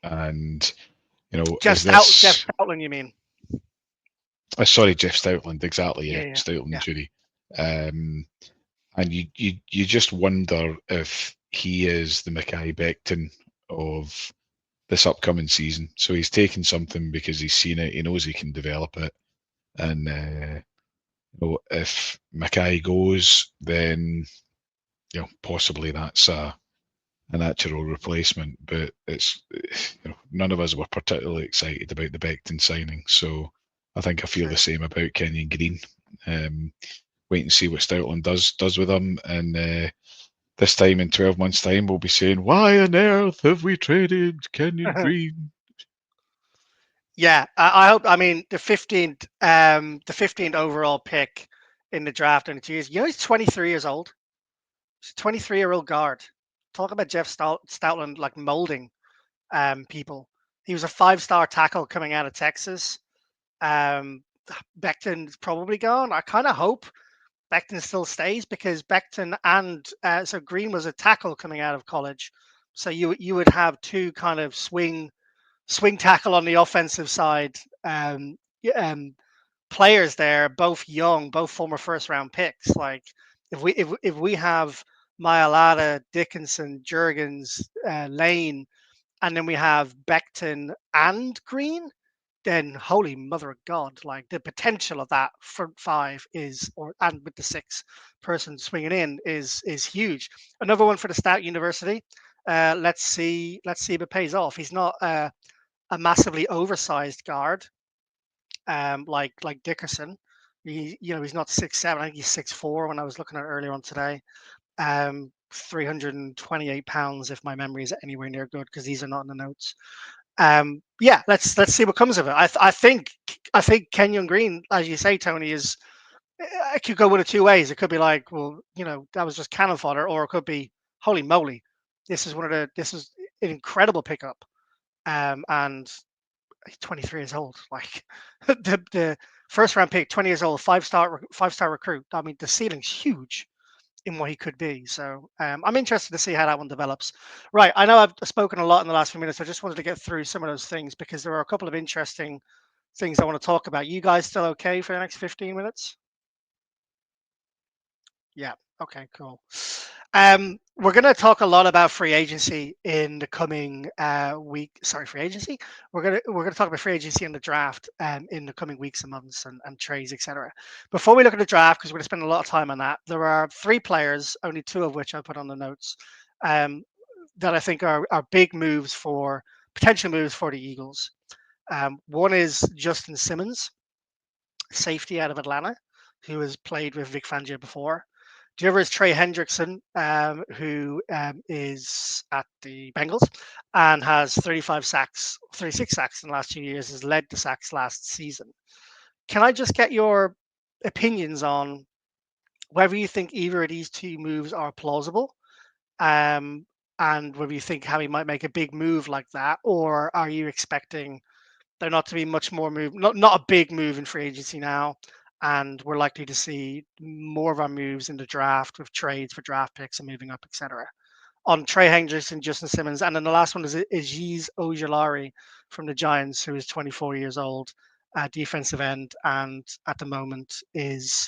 And Jeff Stoutland, you mean? Sorry, Jeff Stoutland, exactly. Yeah. Stoutland, Judy. And you just wonder if he is the Mekhi Becton of this upcoming season. So he's taken something because he's seen it, he knows he can develop it, and if Mekhi goes, then possibly that's a natural replacement. But it's none of us were particularly excited about the Becton signing, so I think I feel the same about Kenyon Green. Wait and see what Stoutland does with him, and this time in 12 months' time, we'll be saying, "Why on earth have we traded Kenyon Green?" Yeah, I hope. I mean, the 15th overall pick in the draft in 2 years. He's 23 years old. He's a 23-year-old guard. Talk about Jeff Stoutland like molding people. He was a 5-star tackle coming out of Texas. Becton's probably gone. I kind of hope Becton still stays because Becton and so Green was a tackle coming out of college. So you would have 2 kind of swing tackle on the offensive side players there, both young, both former 1st-round picks. Like if we have Mailata, Dickinson, Jurgens, Lane, and then we have Becton and Green, then holy mother of God, like the potential of that front 5 and with the 6th person swinging in is huge. Another one for the Stout University. Let's see if it pays off. He's not a massively oversized guard like Dickerson. He's not 6'7". I think he's 6'4" when I was looking at it earlier on today. 328 pounds if my memory is anywhere near good, because these are not in the notes. Yeah, let's see what comes of it. I think Kenyon Green, as you say, Tony, is it could go one of 2 ways. It could be like, well, that was just cannon fodder, or it could be, holy moly, this is an incredible pickup. And he's 23 years old. Like the 1st-round pick, 20 years old, 5-star recruit. I mean, the ceiling's huge in what he could be. So I'm interested to see how that one develops. Right. I know I've spoken a lot in the last few minutes. I just wanted to get through some of those things because there are a couple of interesting things I want to talk about. You guys still okay for the next 15 minutes? Yeah. Okay, cool. We're going to talk a lot about free agency in the coming week. Sorry, free agency. We're going to talk about free agency and the draft in the coming weeks and months and trades, etc. Before we look at the draft, because we're going to spend a lot of time on that, there are 3 players, only 2 of which I put on the notes, that I think are big moves for potential moves for the Eagles. One is Justin Simmons, safety out of Atlanta, who has played with Vic Fangio before. The other is Trey Hendrickson, who is at the Bengals and has 36 sacks in the last 2 years, has led the sacks last season. Can I just get your opinions on whether you think either of these 2 moves are plausible, and whether you think Harry might make a big move like that, or are you expecting there not to be much more move, not a big move in free agency now, and we're likely to see more of our moves in the draft with trades for draft picks and moving up, etc. On Trey Hendrickson, Justin Simmons, and then the last one is Aziz Ojulari from the Giants, who is 24 years old, defensive end, and at the moment is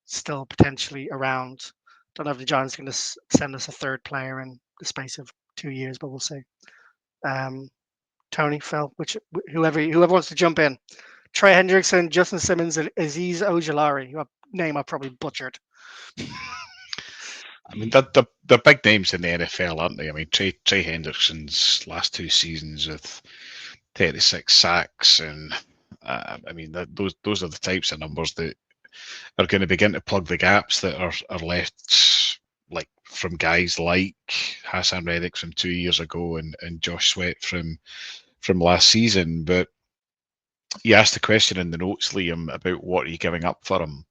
still potentially around. Don't know if the Giants are going to send us a third player in the space of 2 years, but we'll see. Tony, Phil, whoever wants to jump in. Trey Hendrickson, Justin Simmons, and Aziz Ojulari, a name I probably butchered. I mean, they're big names in the NFL, aren't they? I mean, Trey Hendrickson's last 2 seasons with 36 sacks, and I mean, those are the types of numbers that are going to begin to plug the gaps that are left, like from guys like Hassan Reddick from 2 years ago and Josh Sweat from last season. But you asked the question in the notes, Liam, about what are you giving up for him.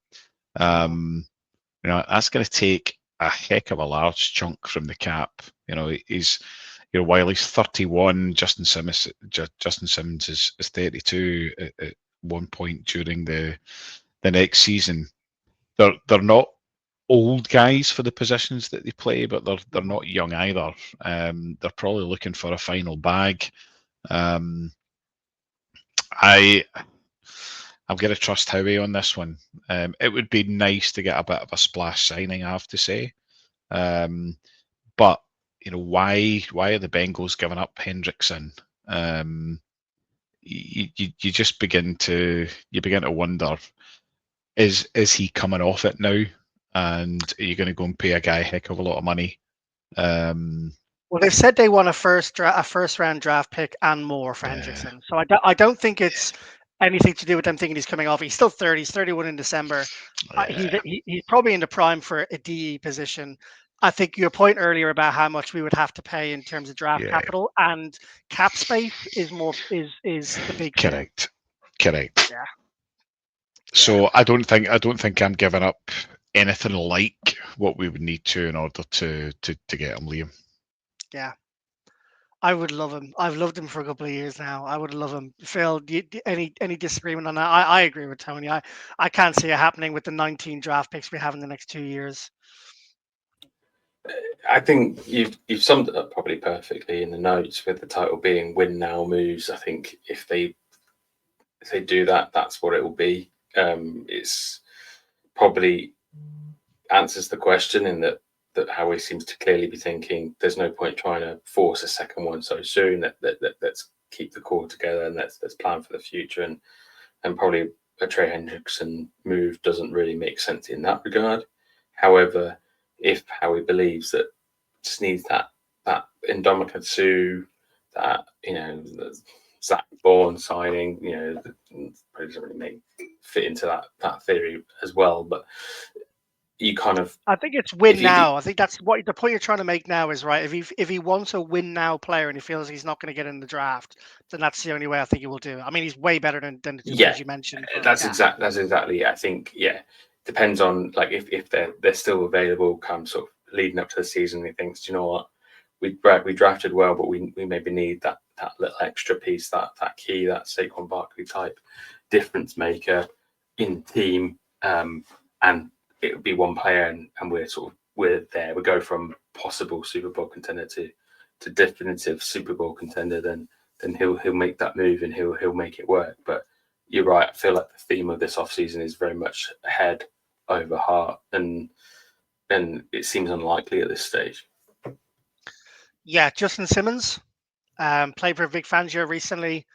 That's going to take a heck of a large chunk from the cap. While he's 31, Justin Simmons is 32 at one point during the next season. They're not old guys for the positions that they play, but they're not young either. They're probably looking for a final bag. I'm going to trust Howie on this one. It would be nice to get a bit of a splash signing, I have to say. But why are the Bengals giving up Hendrickson? You just begin to wonder, is he coming off it now? And are you going to go and pay a guy a heck of a lot of money? Well, they've said they want a first round draft pick and more for Hendrickson. So I don't think it's anything to do with them thinking he's coming off. He's still 30. He's 31 in December. He's probably in the prime for a DE position. I think your point earlier about how much we would have to pay in terms of draft capital and cap space is the big correct. Yeah. So I don't think I'm giving up anything like what we would need to in order to get him, Liam. Yeah. I would love him. I've loved him for a couple of years now. I would love him. Phil, any disagreement on that? I agree with Tony. I can't see it happening with the 19 draft picks we have in the next 2 years. I think you've summed it up probably perfectly in the notes, with the title being "Win Now Moves." I think if they do that, that's what it will be. It's probably answers the question in that Howie seems to clearly be thinking there's no point trying to force a second one so soon. Let's keep the core together and let's plan for the future. And probably a Trey Hendrickson move doesn't really make sense in that regard. However, if Howie believes that just needs that Indomitian Sue, that the Zach Bourne signing, probably doesn't really fit into that theory as well. But you kind of, I think it's win now. I think that's what the point you're trying to make now is right. If he wants a win now player and he feels he's not going to get in the draft, then that's the only way I think he will do it. I mean, he's way better than the two players you mentioned. That's exactly. I think depends on like if they're still available come sort of leading up to the season. He thinks, do you know what, we drafted well, but we maybe need that little extra piece, that key, that Saquon Barkley type difference maker in team, and it would be one player, and we're there. We go from possible Super Bowl contender to definitive Super Bowl contender. Then he'll make that move and he'll make it work. But you're right. I feel like the theme of this offseason is very much head over heart, and it seems unlikely at this stage. Yeah, Justin Simmons played for Vic Fangio recently.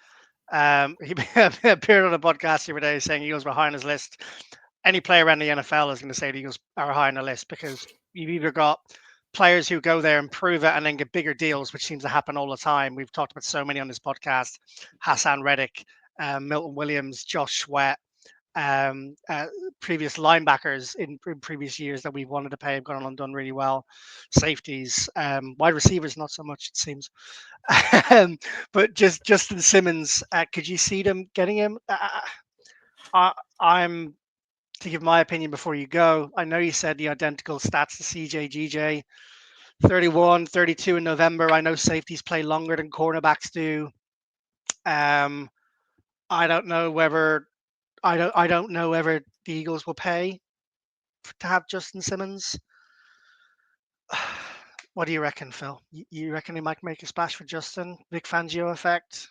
He appeared on a podcast the other day saying Eagles were high on his list. Any player around the NFL is going to say the Eagles are high on the list because you've either got players who go there and prove it and then get bigger deals, which seems to happen all the time. We've talked about so many on this podcast: Hassan Reddick, Milton Williams, Josh Sweat, previous linebackers in previous years that we've wanted to pay have gone on and done really well. Safeties, wide receivers, not so much it seems. But just Justin Simmons, could you see them getting him? I'm to give my opinion before you go. I know you said the identical stats to CJ GJ, 31, 32 in November. I know safeties play longer than cornerbacks do. I don't know whether the Eagles will pay to have Justin Simmons. What do you reckon, Phil? You reckon he might make a splash for Justin? Vic Fangio effect?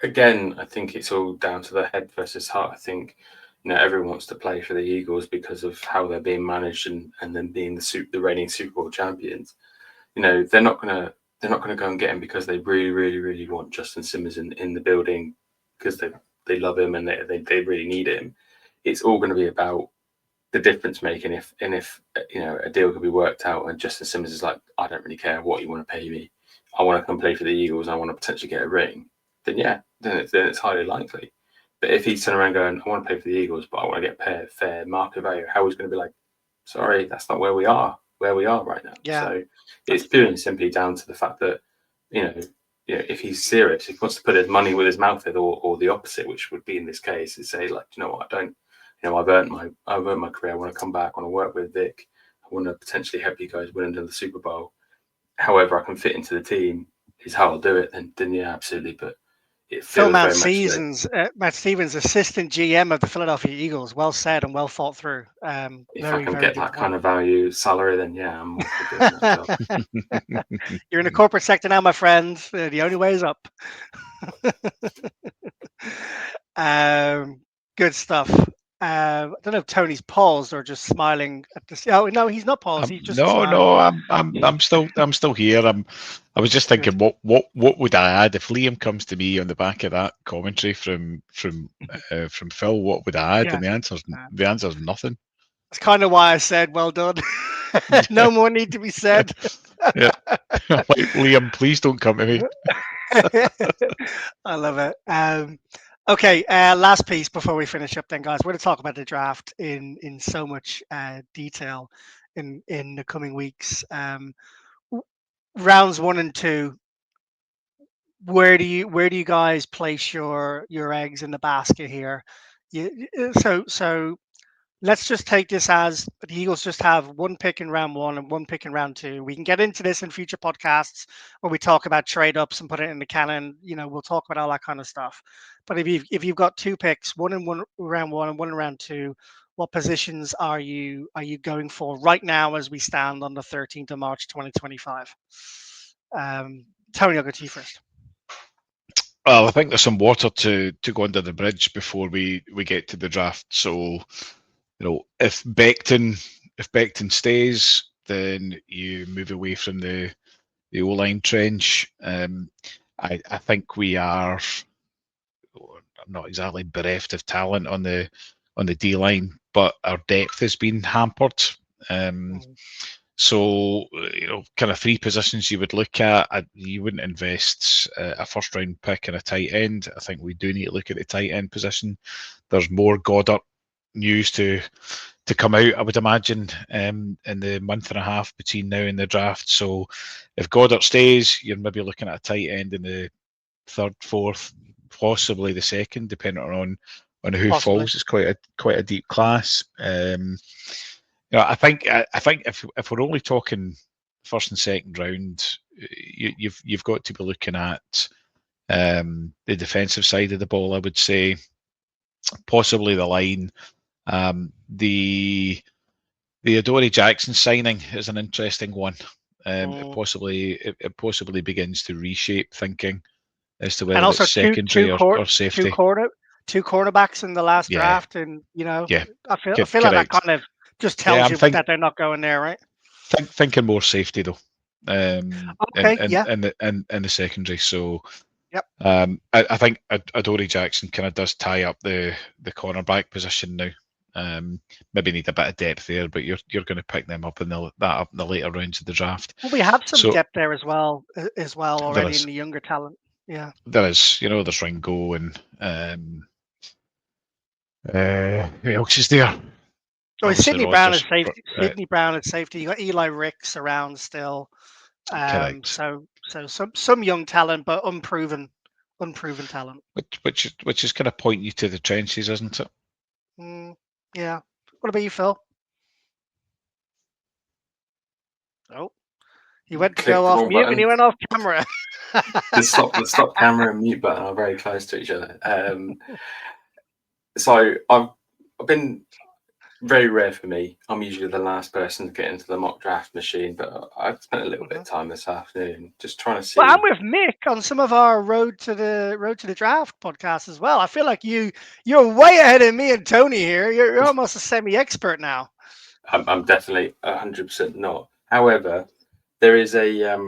Again, I think it's all down to the head versus heart. I think everyone wants to play for the Eagles because of how they're being managed and then being the reigning Super Bowl champions. They're not gonna go and get him because they really, really, really want Justin Simmons in the building because they love him and they really need him. It's all going to be about the difference making. If a deal can be worked out and Justin Simmons is like, I don't really care what you want to pay me, I want to come play for the Eagles and I want to potentially get a ring, then it's highly likely. But if he's turning around going, I want to play for the Eagles, but I want to get fair market value, how he's going to be like, sorry, that's not where we are right now. Yeah. So it's purely and simply down to the fact that, if he's serious, he wants to put his money with his mouth or the opposite, which would be in this case, is say like, what, I've earned my career. I want to come back. I want to work with Vic. I want to potentially help you guys win another Super Bowl. However I can fit into the team is how I'll do it. Then yeah, absolutely. But it feels Matt Stevens, assistant GM of the Philadelphia Eagles. Well said and well thought through. If I can get that kind of value salary, then yeah, I'm all for doing that job. You're in the corporate sector now, my friend. The only way is up. Good stuff. I don't know if Tony's paused or just smiling at this. Oh no, he's not paused. He's just I'm still here. I was just thinking, what would I add if Liam comes to me on the back of that commentary from Phil? What would I add? Yeah. And the answer's nothing. That's kind of why I said, well done. No more need to be said. Yeah. Like, Liam, please don't come to me. I love it. Okay, last piece before we finish up then, guys. We're going to talk about the draft in so much detail in the coming weeks. Rounds 1 and 2. Where do you guys place your eggs in the basket here? So let's just take this as the Eagles just have one pick in round 1 and one pick in round 2. We can get into this in future podcasts where we talk about trade ups and put it in the canon. We'll talk about all that kind of stuff. But if you've got 2 picks, one in round 1 and one in round 2, what positions are you going for right now as we stand on the 13th of March 2025? Tony, I'll go to you first. Well, I think there's some water to go under the bridge before we get to the draft. So, if Becton stays, then you move away from the O-line trench. I think we are not exactly bereft of talent on the D-line, but our depth has been hampered. So, kind of 3 positions you would look at. You wouldn't invest a first-round pick in a tight end. I think we do need to look at the tight end position. There's more Goddard news to come out, I would imagine, in the month and a half between now and the draft. So, if Goddard stays, you're maybe looking at a tight end in the 3rd, 4th, possibly the 2nd, depending on who falls. It's quite a deep class. I think if we're only talking 1st and 2nd round, you've got to be looking at the defensive side of the ball. I would say possibly the line. The Adoree Jackson signing is an interesting one. It possibly begins to reshape thinking as to And whether also it's secondary or safety. two cornerbacks in the last Yeah, draft, and yeah, I feel like that correct. kind of just Yeah, tells you that they're not going there, right? Thinking more safety though, Okay, yeah, in the secondary. So yep. I think Adoree Jackson kind of does tie up the cornerback position now. Maybe need a bit of depth there, but you're going to pick them up in the later rounds of the draft. Well, we have some So depth there as well there already in is, the younger talent. Yeah. there's Ringo and who else is there? So is Obviously Sidney Brown Rogers. at safety? Sidney Brown at safety. You got Eli Ricks around still. Correct. So some young talent, but unproven talent. Which is kind of pointing you to the trenches, isn't it? Yeah. What about you, Phil? Oh, he went to Click go the off wrong mute and he button. went off camera. The stop camera and mute button are very close to each other. So I've been very rare for me. I'm usually the last person to get into the mock draft machine, but I've spent a little bit of time this afternoon just trying to see. Well, I'm with Mick on some of our Road to the Draft podcasts as well. I feel like you're way ahead of me and Tony here. You're almost a semi-expert now. I'm definitely 100% not. However, there is a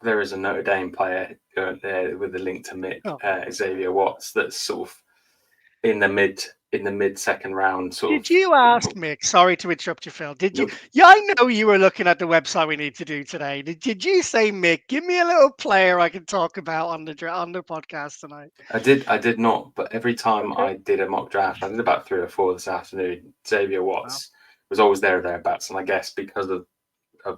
Notre Dame player there with a link to Mick, Xavier Watts, that's sort of in the mid second round. Did you ask Mick? Sorry to interrupt you, Phil. Did you? Nope. Yeah, I know you were looking at the website we need to do today. Did you say, Mick, give me a little player I can talk about on the podcast tonight? I did not, but every time I did a mock draft, I did about 3 or 4 this afternoon. Xavier Watts was always there or thereabouts, and I guess because of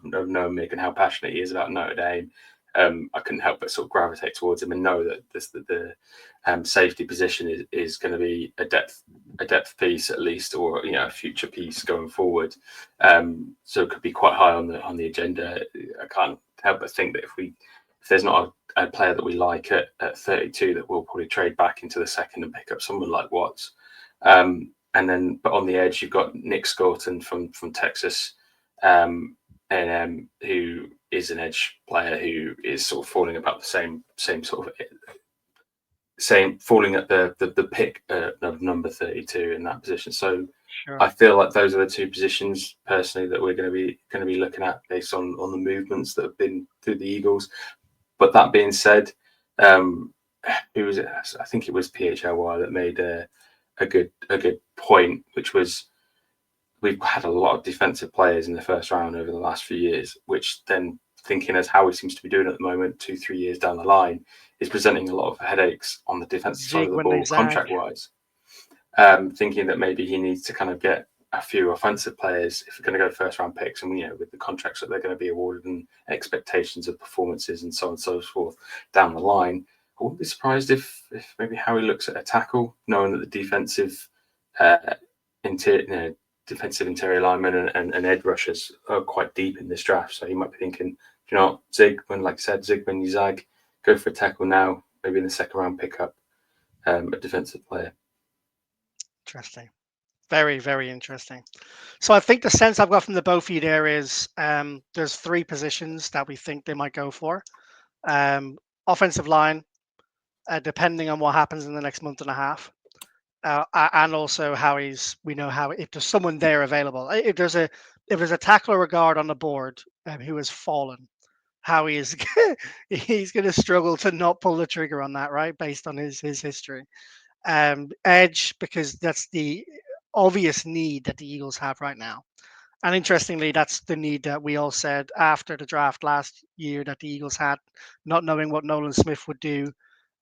knowing Mick and how passionate he is about Notre Dame, I couldn't help but sort of gravitate towards him and know that the safety position is going to be a depth piece at least, or a future piece going forward. So it could be quite high on the agenda. I can't help but think that if there's not a player that we like at 32, that we'll probably trade back into the second and pick up someone like Watts. And then, but on the edge, you've got Nick Scorton from Texas. Who is an edge player who is sort of falling about the same sort of falling at the pick of number 32 in that position. So sure. I feel like those are the two positions personally that we're going to be looking at based on the movements that have been through the Eagles. But that being said, who was it? I think it was PHLY that made a good point, which was, we've had a lot of defensive players in the first round over the last few years, which then, thinking as Howie seems to be doing at the moment, 2-3 years down the line, is presenting a lot of headaches on the defensive side of the ball, contract-wise. Thinking that maybe he needs to kind of get a few offensive players if we're going to go first-round picks, and with the contracts that they're going to be awarded and expectations of performances and so on and so forth down the line. I wouldn't be surprised if maybe Howie looks at a tackle, knowing that the defensive interior linemen and edge rushers are quite deep in this draft. So he might be thinking, Zig, when you zag, go for a tackle now, maybe in the second round pick up a defensive player. Interesting. Very, very interesting. So I think the sense I've got from the both of you there is there's 3 positions that we think they might go for. Offensive line, depending on what happens in the next month and a half. And also we know how, if there's someone there available, if there's a tackler or a guard on the board who has fallen, Howie is he's going to struggle to not pull the trigger on that, right? Based on his history. Edge, because that's the obvious need that the Eagles have right now. And interestingly, that's the need that we all said after the draft last year that the Eagles had, not knowing what Nolan Smith would do,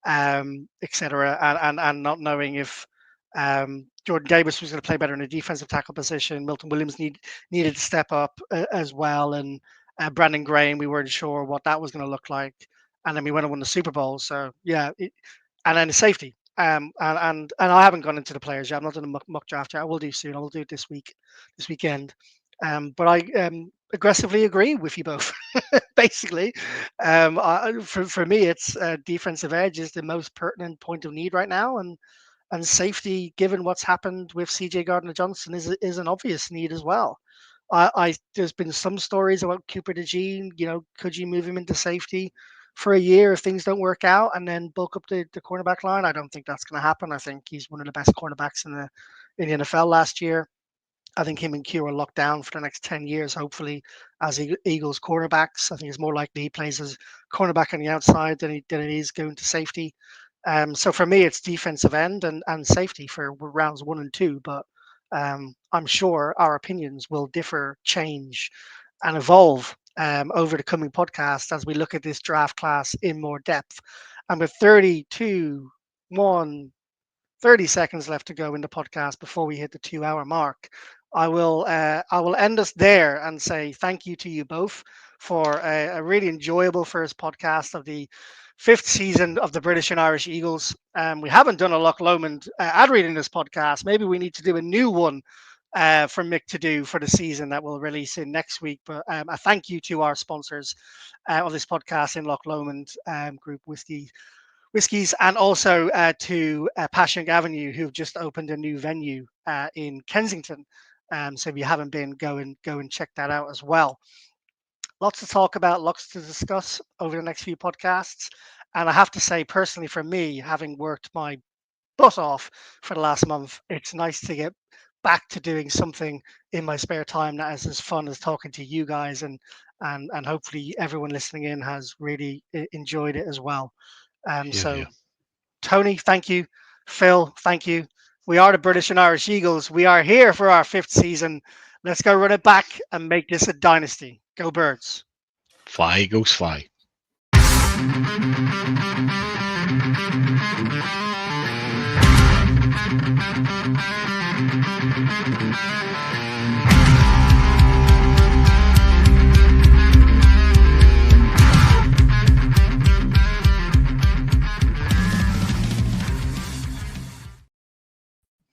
etc., and not knowing if Jordan Davis was going to play better in the defensive tackle position. Milton Williams needed to step up as well, and Brandon Graham, we weren't sure what that was going to look like. And then we went and won the Super Bowl. So yeah, and then the safety. And I haven't gone into the players yet. I'm not doing a mock draft yet. I will do soon. I will do it this weekend. But I aggressively agree with you both. Basically, for me, it's defensive edge is the most pertinent point of need right now, and safety, given what's happened with CJ Gardner-Johnson, is an obvious need as well. There's been some stories about Cooper DeJean. Could you move him into safety? for a year if things don't work out, and then bulk up the cornerback line. I don't think that's going to happen. I think he's one of the best cornerbacks in the NFL last year. I think him and Q are locked down for the next 10 years, hopefully, as Eagles cornerbacks. I think it's more likely he plays as cornerback on the outside than he is going to safety. So for me, it's defensive end and safety for rounds 1 and 2. But I'm sure our opinions will differ, change, and evolve over the coming podcast as we look at this draft class in more depth. And with 32, 1, 30 seconds left to go in the podcast before we hit the 2-hour mark, I will end us there and say thank you to you both for a really enjoyable first podcast of the 5th season of the British and Irish Eagles. We haven't done a Loch Lomond ad read in this podcast. Maybe we need to do a new one for Mick to do for the season that we'll release in next week. But a thank you to our sponsors of this podcast in Loch Lomond Group Whiskies, and also to Passyunk Avenue, who've just opened a new venue in Kensington. So if you haven't been, go and check that out as well. Lots to talk about, lots to discuss over the next few podcasts. And I have to say, personally, for me, having worked my butt off for the last month, it's nice to get back to doing something in my spare time that is as fun as talking to you guys, and hopefully everyone listening in has really enjoyed it as well. So, Tony, thank you. Phil, thank you. We are the British and Irish Eagles. We are here for our 5th season. Let's go run it back and make this a dynasty. Go Birds. Fly, Eagles, fly.